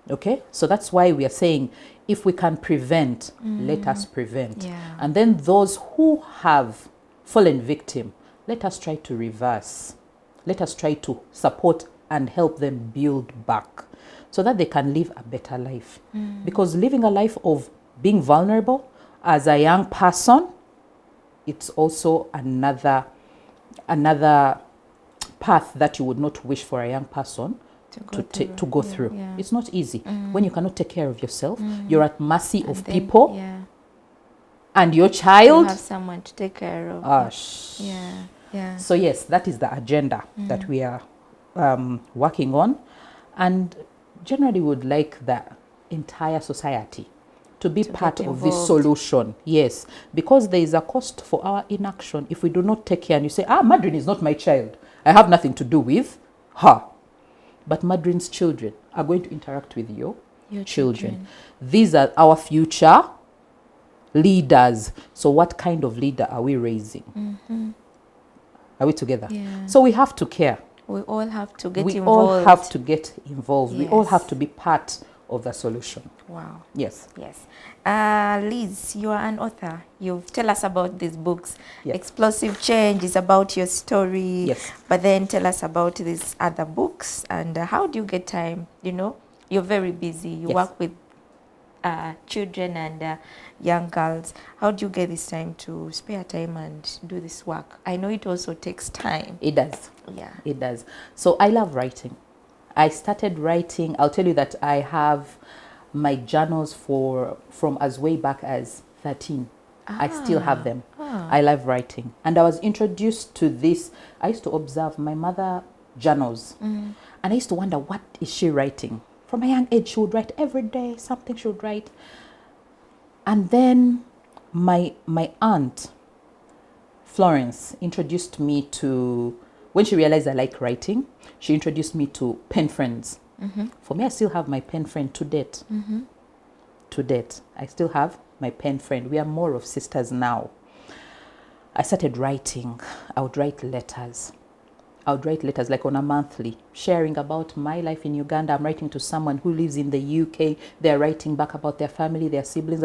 Okay? So that's why we are saying, if we can prevent, let us prevent. And then those who have fallen victim, let us try to reverse. Let us try to support and help them build back so that they can live a better life. Because living a life of being vulnerable as a young person, it's also another path that you would not wish for a young person to go through. It's not easy. When you cannot take care of yourself, you're at mercy of people and your child. You have someone to take care of. So yes, that is the agenda that we are working on, and generally would like the entire society to be part of this solution. Yes, because there is a cost for our inaction if we do not take care. And you say, Madrin is not my child, I have nothing to do with her. But Madrin's children are going to interact with your children. These are our future leaders. So what kind of leader are we raising? Are we together? So we have to care. We all have to get involved. We all have to get involved. We all have to be part of the solution. Wow. Yes. Liz, you are an author. You've tell us about these books. Explosive Change is about your story. Yes. But then tell us about these other books, and how do you get time? You know, you're very busy. You work with children and young girls. How do you get this time to spare time and do this work? I know it also takes time. It does. It does. So I love writing. I started writing. I'll tell you that I have my journals from as way back as 13. I still have them. I love writing. And I was introduced to this. I used to observe my mother journals. And I used to wonder, what is she writing? From a young age, she would write every day, something she would write. And then my aunt, Florence, introduced me to, when she realized I like writing, she introduced me to pen friends. For me, I still have my pen friend to date. To date, I still have my pen friend. We are more of sisters now. I started writing. I would write letters. I would write letters like on a monthly, sharing about my life in Uganda. I'm writing to someone who lives in the UK. They're writing back about their family, their siblings,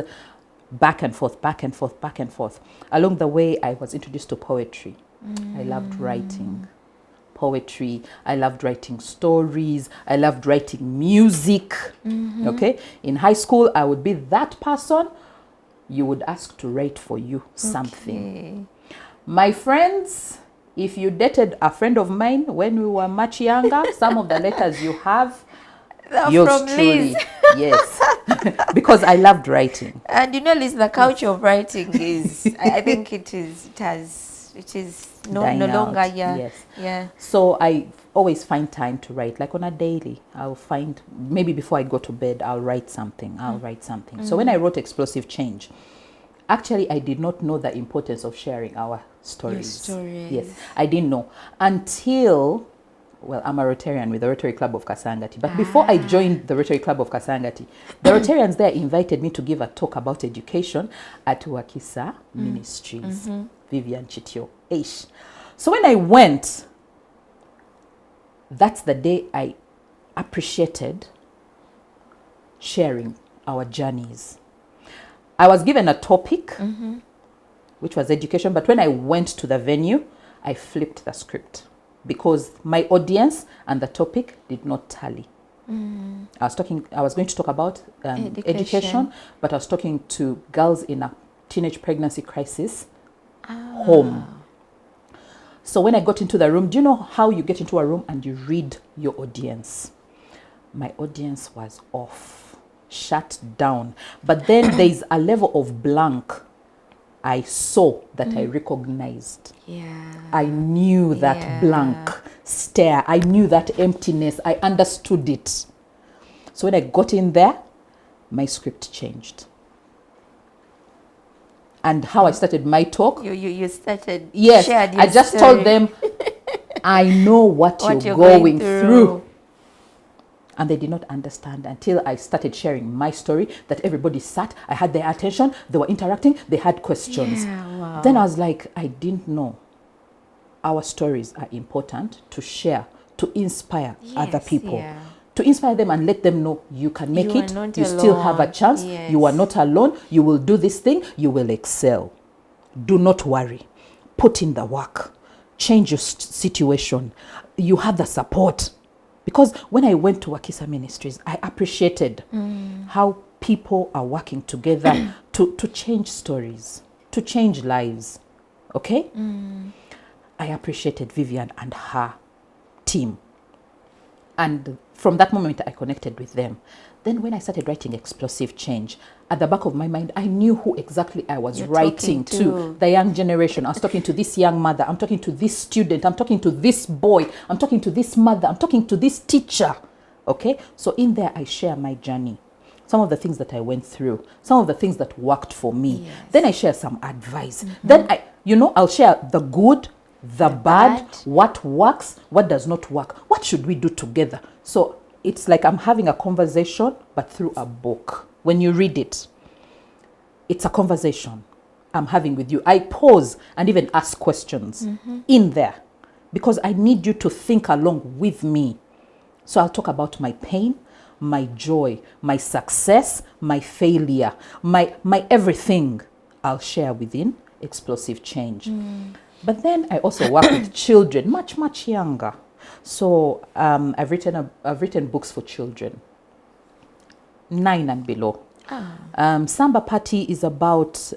back and forth, back and forth, back and forth. Along the way, I was introduced to poetry. I loved writing poetry. I loved writing stories. I loved writing music. Okay. In high school, I would be that person you would ask to write for you something. Okay. My friends, if you dated a friend of mine when we were much younger, some of the letters you have, yours from truly. Liz. Yes. Because I loved writing. And you know, Liz, the culture of writing is, I think it is no longer, Yes. Yeah. So I always find time to write, like on a daily. I'll find, maybe before I go to bed, I'll write something. So when I wrote Explosive Change, actually, I did not know the importance of sharing our stories. Yes, I didn't know until, well, I'm a Rotarian with the Rotary Club of Kasangati. But before I joined the Rotary Club of Kasangati, the Rotarians there invited me to give a talk about education at Wakisa Ministries. Vivian Chitio. Eish. So when I went, that's the day I appreciated sharing our journeys. I was given a topic, which was education, but when I went to the venue, I flipped the script because my audience and the topic did not tally. I was going to talk about education, but I was talking to girls in a teenage pregnancy crisis home. So when I got into the room, do you know how you get into a room and you read your audience? My audience was off, shut down. But then there's a level of blank I saw that I recognized. Yeah. I knew that blank stare. I knew that emptiness. I understood it. So when I got in there, my script changed. And how I started my talk. You started. Yes, I just told them, I know what you're going through. And they did not understand until I started sharing my story, that everybody sat, I had their attention, they were interacting, they had questions. Yeah, wow. Then I was like, I didn't know our stories are important to share, to inspire other people. Yeah. To inspire them and let them know you can make it, you alone. still have a chance, you are not alone, you will do this thing, you will excel. Do not worry. Put in the work. Change your situation. You have the support. Because when I went to Wakisa Ministries, I appreciated how people are working together to change stories, to change lives. Okay? I appreciated Vivian and her team. And from that moment, I connected with them. Then when I started writing Explosive Change, at the back of my mind, I knew who exactly I was writing to. The young generation. I was talking to this young mother. I'm talking to this student. I'm talking to this boy. I'm talking to this mother. I'm talking to this teacher. Okay? So in there, I share my journey. Some of the things that I went through. Some of the things that worked for me. Yes. Then I share some advice. Then I'll share the good, the bad, what works, what does not work. What should we do together? So it's like I'm having a conversation, but through a book. When you read it, it's a conversation I'm having with you. I pause and even ask questions in there because I need you to think along with me. So I'll talk about my pain, my joy, my success, my failure, my everything I'll share within Explosive Change. But then I also work with children, much, much younger. So I've written books for children, 9 and below. Samba Party is about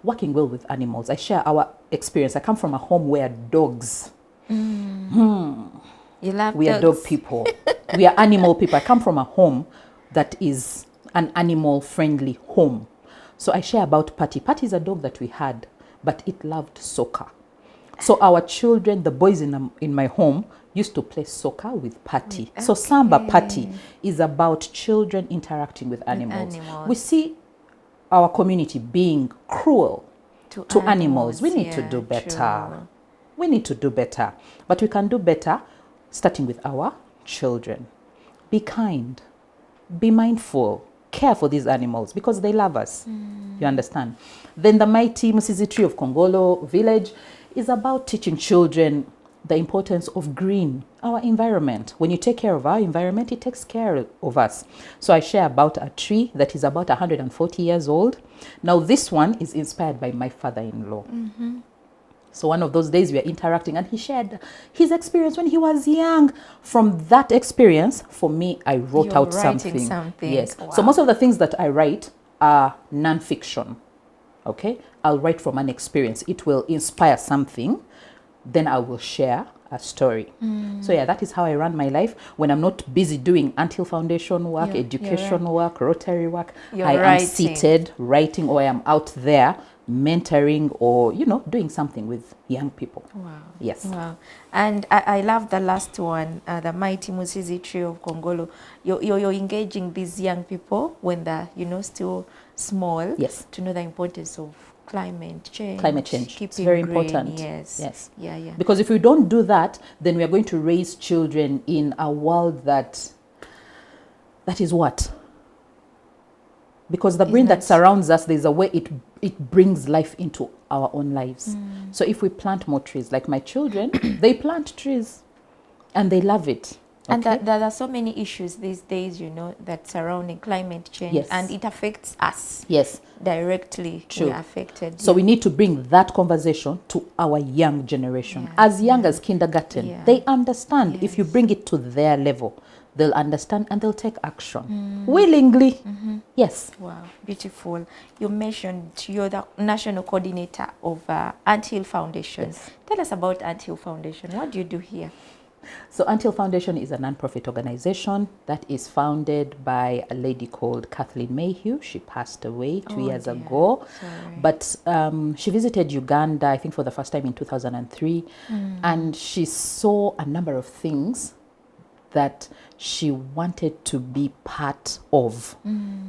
working well with animals. I share our experience. I come from a home where dogs. You love we dogs. Are dog people. We are animal people. I come from a home that is an animal-friendly home. So I share about Patty. Patty is a dog that we had, but it loved soccer. So our children, the boys in my home, used to play soccer with Patty. Okay. So Samba Party is about children interacting with animals. We see our community being cruel to animals. We need to do better. True. We need to do better. But we can do better starting with our children. Be kind. Be mindful. Care for these animals because they love us. You understand? Then the mighty Musisi Tree of Kongolo village is about teaching children the importance of green, our environment. When you take care of our environment, it takes care of us. So I share about a tree that is about 140 years old. Now this one is inspired by my father-in-law. So one of those days we were interacting and he shared his experience when he was young. From that experience, for me, I wrote You're out writing something. Yes. Wow. So most of the things that I write are non-fiction. Okay. I'll write from an experience. It will inspire something. Then I will share a story. So yeah, that is how I run my life. When I'm not busy doing Anthill Foundation work, education work, Rotary work, I am seated writing, or I am out there mentoring, or doing something with young people. Wow. Yes. Wow. And I love the last one, the Mighty Musizi Tree of Kongolo. You're engaging these young people when they're still small. Yes. To know the importance of climate change. It's very important. Yes. Yeah. Because if we don't do that, then we are going to raise children in a world that is what? Because the green that surrounds us, there's a way it brings life into our own lives. So if we plant more trees, like my children, they plant trees and they love it. Okay? And there are so many issues these days, that surrounding climate change. Yes. And it affects us. Yes. Directly. True. We're affected. So we need to bring that conversation to our young generation. As young as kindergarten. They understand. If you bring it to their level, they'll understand and they'll take action. Willingly. Yes. Wow. Beautiful. You mentioned you're the national coordinator of Anthill Foundation. Yes. Tell us about Anthill Foundation. What do you do here? So Anthill Foundation is a non-profit organization that is founded by a lady called Kathleen Mayhew. She passed away 2 years ago. Sorry. But she visited Uganda, I think, for the first time in 2003. And she saw a number of things that she wanted to be part of.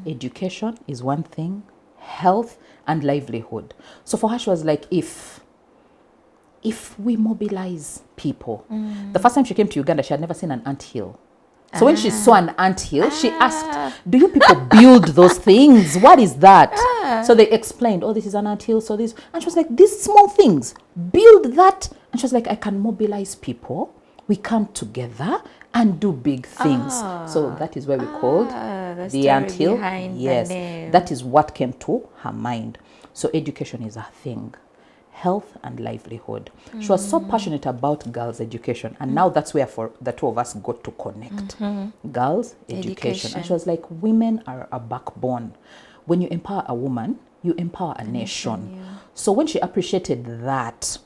Education is one thing, health and livelihood. So for her, she was like, if we mobilize people. The first time she came to Uganda, she had never seen an anthill. So when she saw an anthill, she asked, do you people build those things? What is that? So they explained, oh, this is an anthill, so this. And she was like, these small things, build that. And she was like, I can mobilize people. We come together and do big things. So that is where we called the anthill. Yes, that is what came to her mind. So education is a thing. Health and livelihood. She was so passionate about girls' education, and now that's where for the two of us got to connect. Girls' education. And she was like, women are a backbone. When you empower a woman, you empower a nation. So when she appreciated that,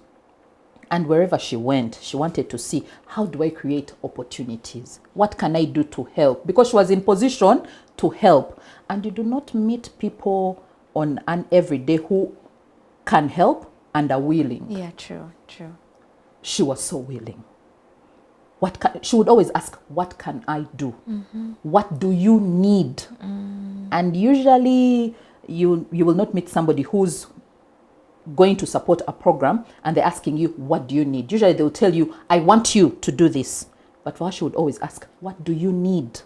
and wherever she went, she wanted to see, how do I create opportunities? What can I do to help? Because she was in position to help. And you do not meet people on an everyday who can help and are willing. Yeah, true. She was so willing. She would always ask, what can I do? What do you need? And usually you will not meet somebody who's going to support a program and they're asking you, what do you need? Usually they'll tell you, I want you to do this. But for her, she would always ask, what do you need?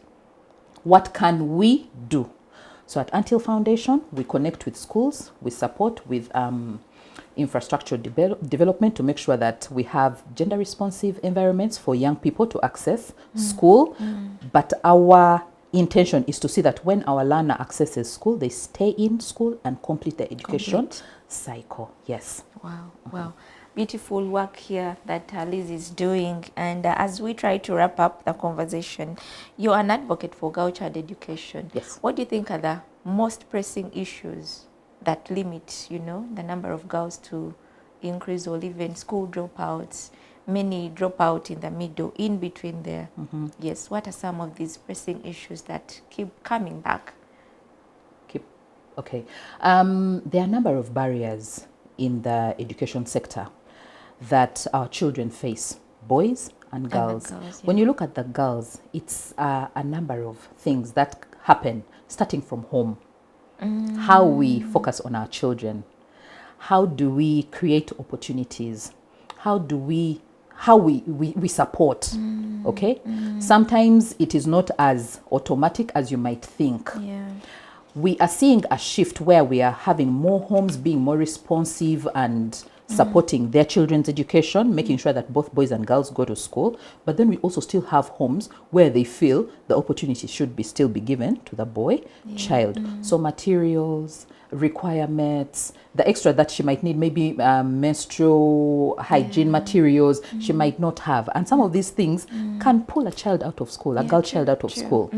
What can we do? So at Anthill Foundation, we connect with schools, we support with infrastructure development to make sure that we have gender responsive environments for young people to access school. But our intention is to see that when our learner accesses school, they stay in school and complete the education cycle. Yes. Wow. Beautiful work here that Liz is doing. And as we try to wrap up the conversation, you're an advocate for girl child education. Yes. What do you think are the most pressing issues that limit, the number of girls to increase, or even school dropouts? Many drop out in the middle, in between there. Yes. What are some of these pressing issues that keep coming back? Okay. There are a number of barriers in the education sector that our children face, boys and girls. When you look at the girls, it's a number of things that happen starting from home. How we focus on our children. How do we create opportunities? How we support. Okay? Sometimes it is not as automatic as you might think. We are seeing a shift where we are having more homes being more responsive and supporting their children's education, making sure that both boys and girls go to school. But then we also still have homes where they feel the opportunity should be still be given to the boy child. So materials, requirements, the extra that she might need, maybe menstrual hygiene materials, she might not have. And some of these things can pull a child out of school, a girl child out of school.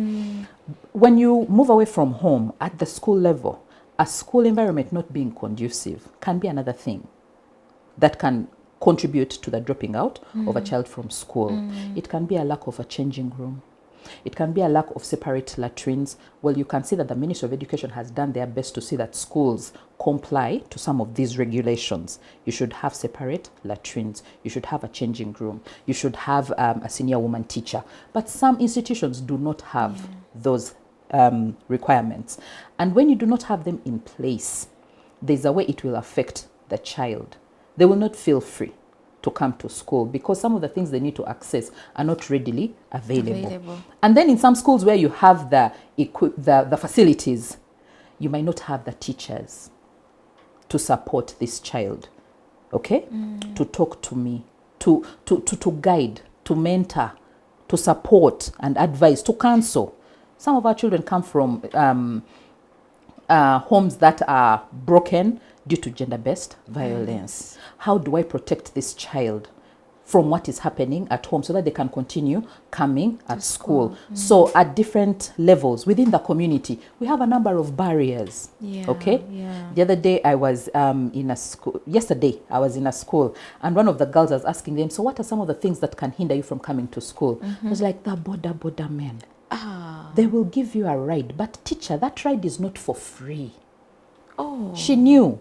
When you move away from home at the school level, a school environment not being conducive can be another thing that can contribute to the dropping out of a child from school. It can be a lack of a changing room. It can be a lack of separate latrines. Well, you can see that the Ministry of Education has done their best to see that schools comply to some of these regulations. You should have separate latrines. You should have a changing room. You should have a senior woman teacher. But some institutions do not have those requirements. And when you do not have them in place, there's a way it will affect the child. They will not feel free to come to school because some of the things they need to access are not readily available. And then in some schools where you have the facilities, you might not have the teachers to support this child, okay? To talk to me, to guide, to mentor, to support and advise, to counsel. Some of our children come from homes that are broken due to gender-based violence. How do I protect this child from what is happening at home so that they can continue coming at school? So at different levels within the community, we have a number of barriers. Okay? The other day I was in a school, yesterday I was in a school, and one of the girls was asking them, so what are some of the things that can hinder you from coming to school? I was like, the border men. They will give you a ride, but teacher, that ride is not for free. She knew.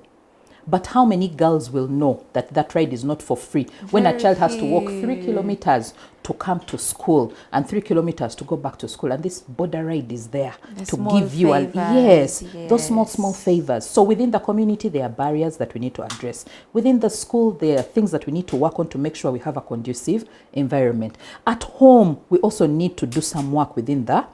But how many girls will know that that ride is not for free when a child has to walk 3 kilometers to come to school and 3 kilometers to go back to school, and this border ride is there to give you those small favors. So within the community there are barriers that we need to address. Within the school there are things that we need to work on to make sure we have a conducive environment. At home we also need to do some work within the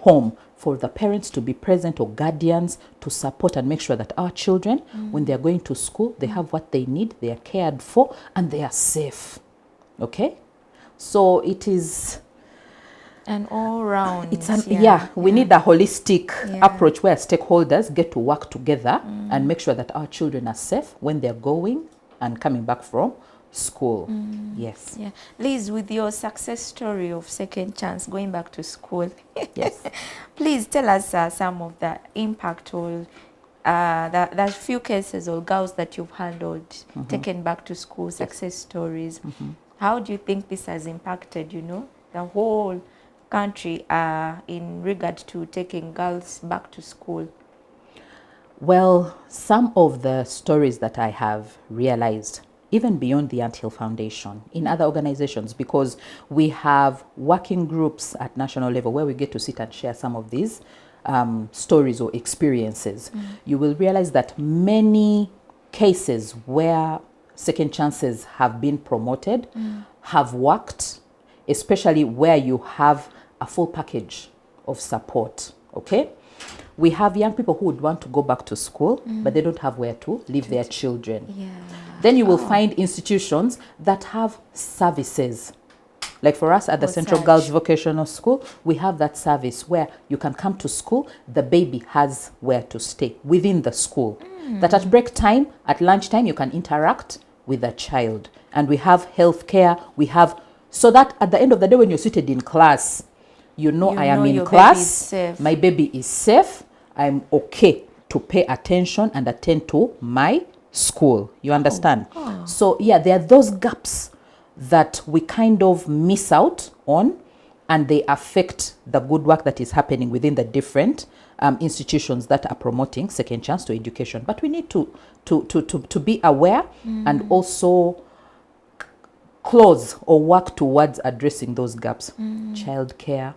home for the parents to be present, or guardians to support and make sure that our children, when they are going to school, they have what they need, they are cared for, and they are safe. Okay? So it is an all-round. We need a holistic approach where stakeholders get to work together and make sure that our children are safe when they're going and coming back from school. Yes. Liz, with your success story of Second Chance going back to school, yes, please tell us some of the impact or the few cases or girls that you've handled taken back to school, success stories. How do you think this has impacted, the whole country in regard to taking girls back to school? Well, some of the stories that I have realized, even beyond the Ant Hill Foundation, in other organizations, because we have working groups at national level where we get to sit and share some of these stories or experiences. You will realize that many cases where second chances have been promoted have worked, especially where you have a full package of support, okay? We have young people who would want to go back to school, but they don't have where to leave their children. Then you will find institutions that have services. Like for us at the Central Girls Vocational School, we have that service where you can come to school, the baby has where to stay within the school. That at break time, at lunchtime, you can interact with the child. And we have health care, so that at the end of the day when you're seated in class, I am in class, my baby is safe, I'm okay to pay attention and attend to my school. You understand? So there are those gaps that we kind of miss out on, and they affect the good work that is happening within the different institutions that are promoting second chance to education. But we need to be aware and also close or work towards addressing those gaps. Childcare,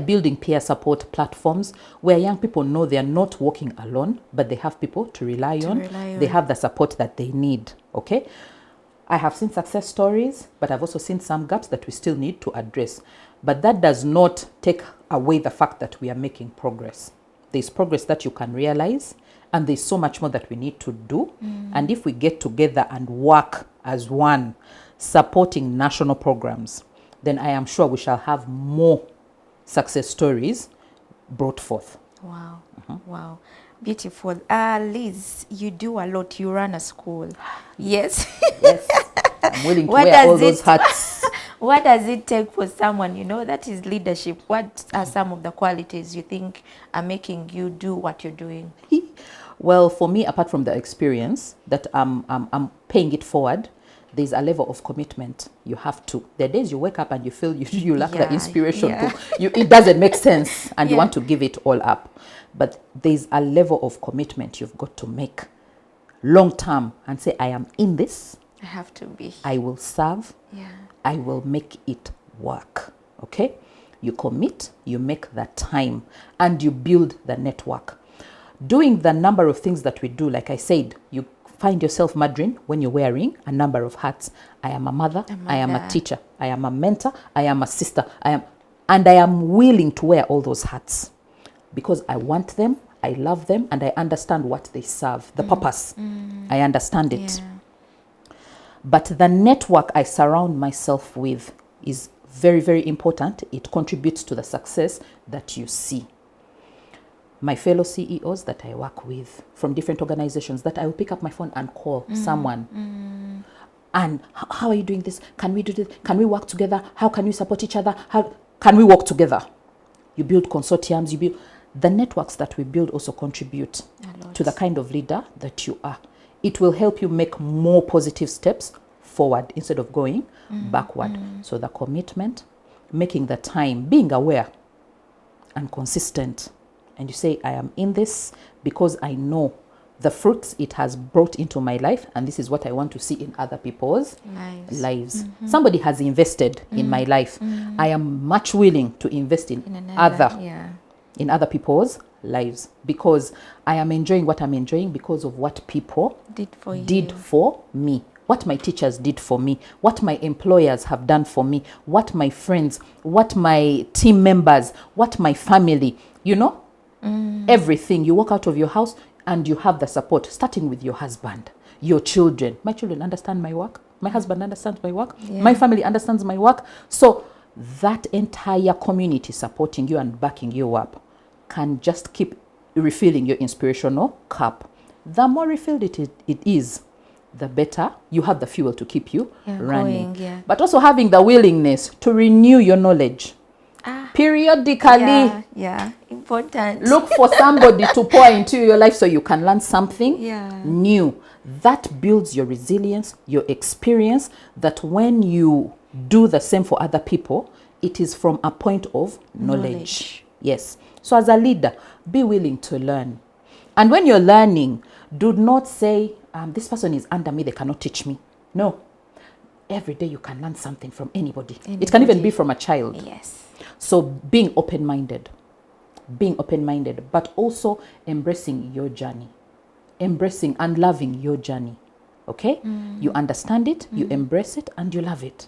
building peer support platforms where young people know they are not walking alone, but they have people to rely on. They have the support that they need. Okay, I have seen success stories, but I've also seen some gaps that we still need to address. But that does not take away the fact that we are making progress. There's progress that you can realize, And there's so much more that we need to do. And if we get together and work as one, supporting national programs, then I am sure we shall have more success stories brought forth. Wow. Wow. Beautiful. Liz, you do a lot. You run a school. Yes. Yes. I'm willing to What wear all does those it- hats. What does it take for someone, that is leadership? What are some of the qualities you think are making you do what you're doing? Well, for me, apart from the experience that I'm paying it forward, there's a level of commitment you have to. The days you wake up and you feel you lack the inspiration, it doesn't make sense, and you want to give it all up. But there's a level of commitment you've got to make long term and say, I am in this. I have to be. I will serve. Yeah. I will make it work. Okay? You commit, you make that time, and you build the network. Doing the number of things that we do, like I said, you find yourself, Madrin, when you're wearing a number of hats. I am a mother, I am a teacher, I am a mentor, I am a sister, and I am willing to wear all those hats because I want them, I love them, and I understand what they serve, the purpose. I understand it. Yeah. But the network I surround myself with is very, very important. It contributes to the success that you see. My fellow CEOs that I work with from different organizations, that I will pick up my phone and call someone. And how are you doing this? Can we do this? Can we work together? How can we support each other? How can we work together? You build consortiums, you build. The networks that we build also contribute to the kind of leader that you are. It will help you make more positive steps forward instead of going backward. So the commitment, making the time, being aware and consistent. And you say, I am in this because I know the fruits it has brought into my life, and this is what I want to see in other people's lives. Somebody has invested in my life. I am much willing to invest in other people's lives because I am enjoying what I'm enjoying because of what people did for me, what my teachers did for me, what my employers have done for me, what my friends, what my team members, what my family, everything. You walk out of your house and you have the support, starting with your husband, your children. My children understand my work. My husband understands my work. My family understands my work. So that entire community supporting you and backing you up can just keep refilling your inspirational cup. The more refilled it is, the better you have the fuel to keep you running. But also having the willingness to renew your knowledge. Periodically. Important. Look for somebody to pour into your life so you can learn something new. That builds your resilience, your experience, that when you do the same for other people, it is from a point of knowledge. Yes. So as a leader, be willing to learn. And when you're learning, do not say, this person is under me, they cannot teach me. No. Every day you can learn something from anybody. It can even be from a child. Yes. So being open-minded, but also embracing your journey, embracing and loving your journey. Okay? You understand it, you embrace it, and you love it.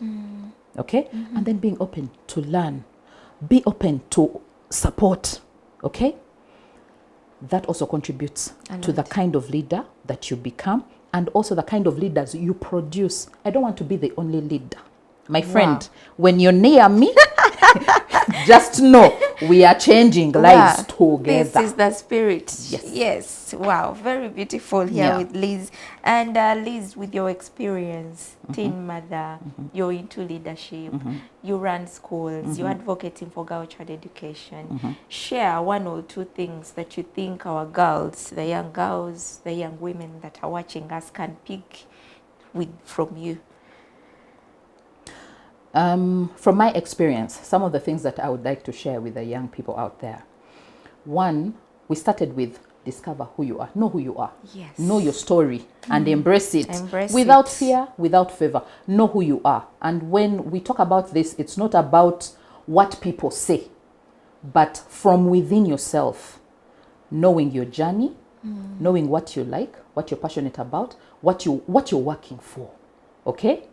Okay? And then being open to learn, be open to support. Okay? That also contributes to the kind of leader that you become, and also the kind of leaders you produce. I don't want to be the only leader. My friend, when you're near me, just know we are changing lives together. This is the spirit. Yes. Wow. Very beautiful here with Liz. And Liz, with your experience, teen mother, you're into leadership, you run schools, you're advocating for girl child education. Share one or two things that you think our girls, the young women that are watching us can pick from you. From my experience, some of the things that I would like to share with the young people out there. One, we started with discover who you are. Know who you are. Yes. Know your story and embrace it. Without fear, without favor. Know who you are. And when we talk about this, it's not about what people say, but from within yourself, knowing your journey, knowing what you like, what you're passionate about, what you're working for. Okay?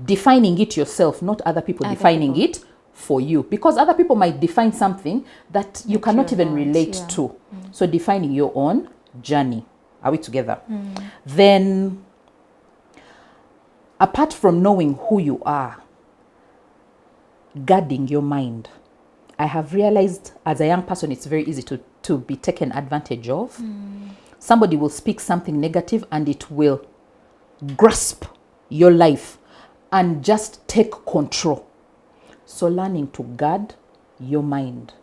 Defining it yourself, not other people defining it for you, because other people might define something that you cannot even relate to. So defining your own journey. Are we together? Then, apart from knowing who you are, guarding your mind. I have realized as a young person, it's very easy to be taken advantage of. Somebody will speak something negative and it will grasp your life and just take control. So learning to guard your mind,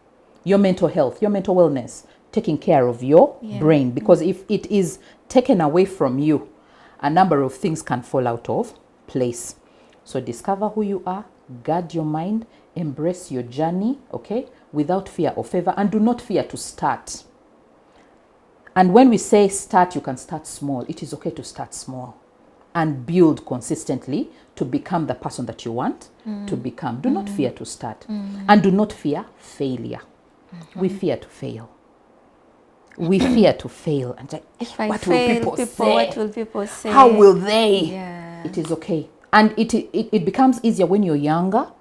your mental health, your mental wellness, taking care of your brain. Because if it is taken away from you, a number of things can fall out of place. So discover who you are, guard your mind, embrace your journey, okay, without fear or favor, and do not fear to start. And when we say start, you can start small. It is okay to start small and build consistently to become the person that you want to become. Do not fear to start, and do not fear failure. We fear to fail. We fear to fail and say, If I what fail, will people say? what will people say? How will they? Yeah. It is okay. And it becomes easier when you're younger,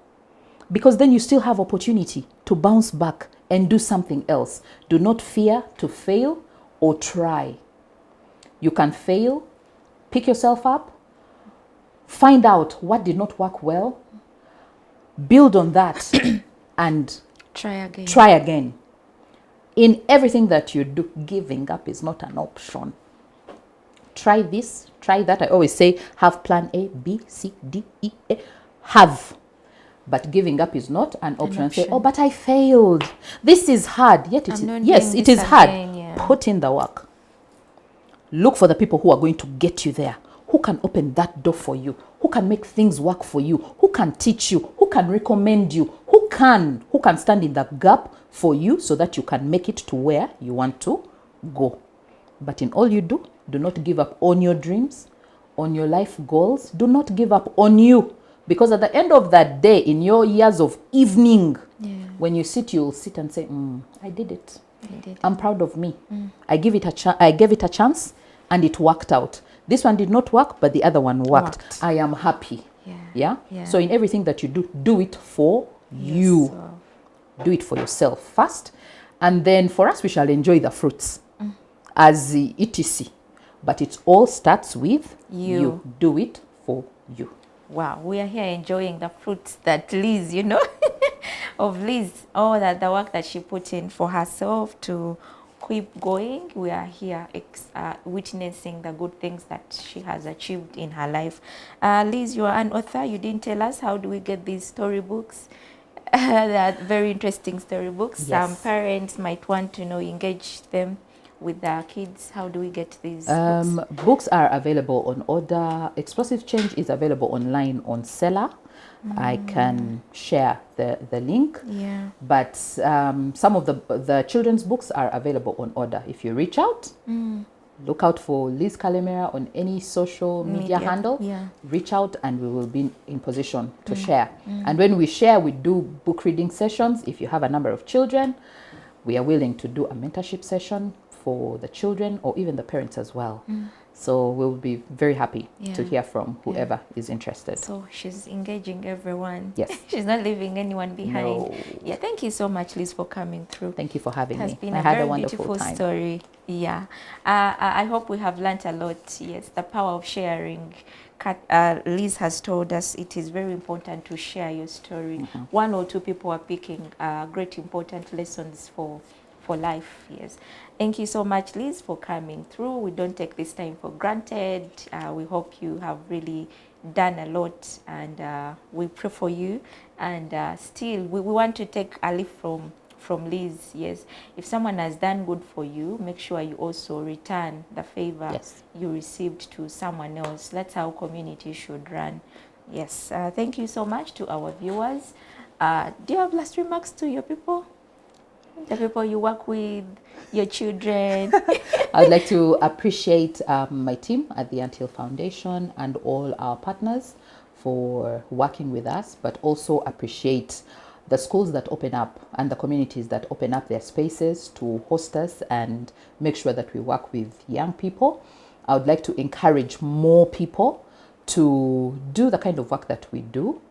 because then you still have opportunity to bounce back and do something else. Do not fear to fail or try. You can fail, pick yourself up, find out what did not work well, build on that, and Try again. try again. In everything that you do, giving up is not an option. Try this, try that. I always say, have plan A, B, C, D, E, A. Have. But giving up is not an option. And say, oh, but I failed. This is hard. Yet it is, yes, it is hard. Put in the work. Look for the people who are going to get you there, who can open that door for you, who can make things work for you, who can teach you, who can recommend you, who can stand in the gap for you so that you can make it to where you want to go. But in all you do not give up on your dreams, on your life goals. Do not give up on you. Because at the end of that day, in your years of evening, when you sit, you'll sit and say, I did it. I'm proud of me. I gave it a chance and it worked out. This one did not work, but the other one worked. I am happy. Yeah? So in everything that you do it for you. Do it for yourself first. And then for us, we shall enjoy the fruits as the etc. But it all starts with you. Do it for you. Wow, we are here enjoying the fruits that Liz, of Liz, all that the work that she put in for herself to keep going. We are here witnessing the good things that she has achieved in her life. Liz, you are an author. You didn't tell us, how do we get these storybooks? They are very interesting storybooks. Yes. Some parents might want to engage them with their kids. How do we get these books? Books are available on order. Explosive Change is available online on Seller. I can share the link. Yeah. But some of the children's books are available on order. If you reach out, look out for Liz Kalemera on any social media handle. Yeah. Reach out and we will be in position to share. And when we share, we do book reading sessions. If you have a number of children, we are willing to do a mentorship session for the children or even the parents as well. So we'll be very happy to hear from whoever is interested. So she's engaging everyone. Yes. She's not leaving anyone behind. No. Yeah, thank you so much, Liz, for coming through. Thank you for having me. It has been I a had very a wonderful beautiful time. story. Yeah. I hope we have learnt a lot. Yes, the power of sharing. Liz has told us it is very important to share your story. One or two people are picking great important lessons for life. Yes. Thank you so much, Liz, for coming through. We don't take this time for granted. We hope you have really done a lot, and we pray for you. And still, we want to take a leaf from Liz. Yes, if someone has done good for you, make sure you also return the favor you received to someone else. That's how community should run. Yes. Thank you so much to our viewers. Do you have last remarks to your people? The people you work with, your children? I would like to appreciate my team at the Ant Hill Foundation and all our partners for working with us, but also appreciate the schools that open up and the communities that open up their spaces to host us and make sure that we work with young people. I would like to encourage more people to do the kind of work that we do.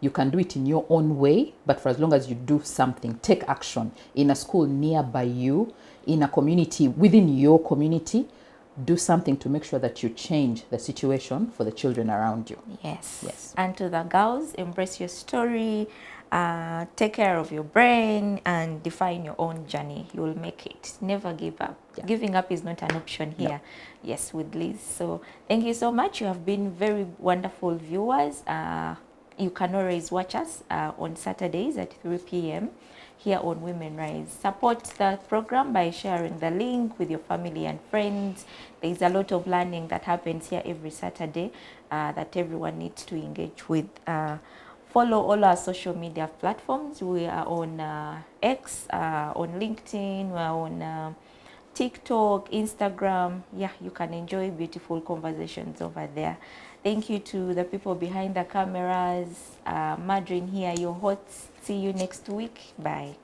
You can do it in your own way, but for as long as you do something, take action in a school nearby you, in a community, within your community, do something to make sure that you change the situation for the children around you. Yes. Yes. And to the girls, embrace your story, take care of your brain, and define your own journey. You will make it. Never give up. Yeah. Giving up is not an option here. No. Yes, with Liz. So thank you so much. You have been very wonderful viewers. You can always watch us on Saturdays at 3 p.m. here on Women Rise. Support the program by sharing the link with your family and friends. There is a lot of learning that happens here every Saturday that everyone needs to engage with. Follow all our social media platforms. We are on X, on LinkedIn, we're on TikTok, Instagram. Yeah, you can enjoy beautiful conversations over there. Thank you to the people behind the cameras. Madrin here, your host. See you next week. Bye.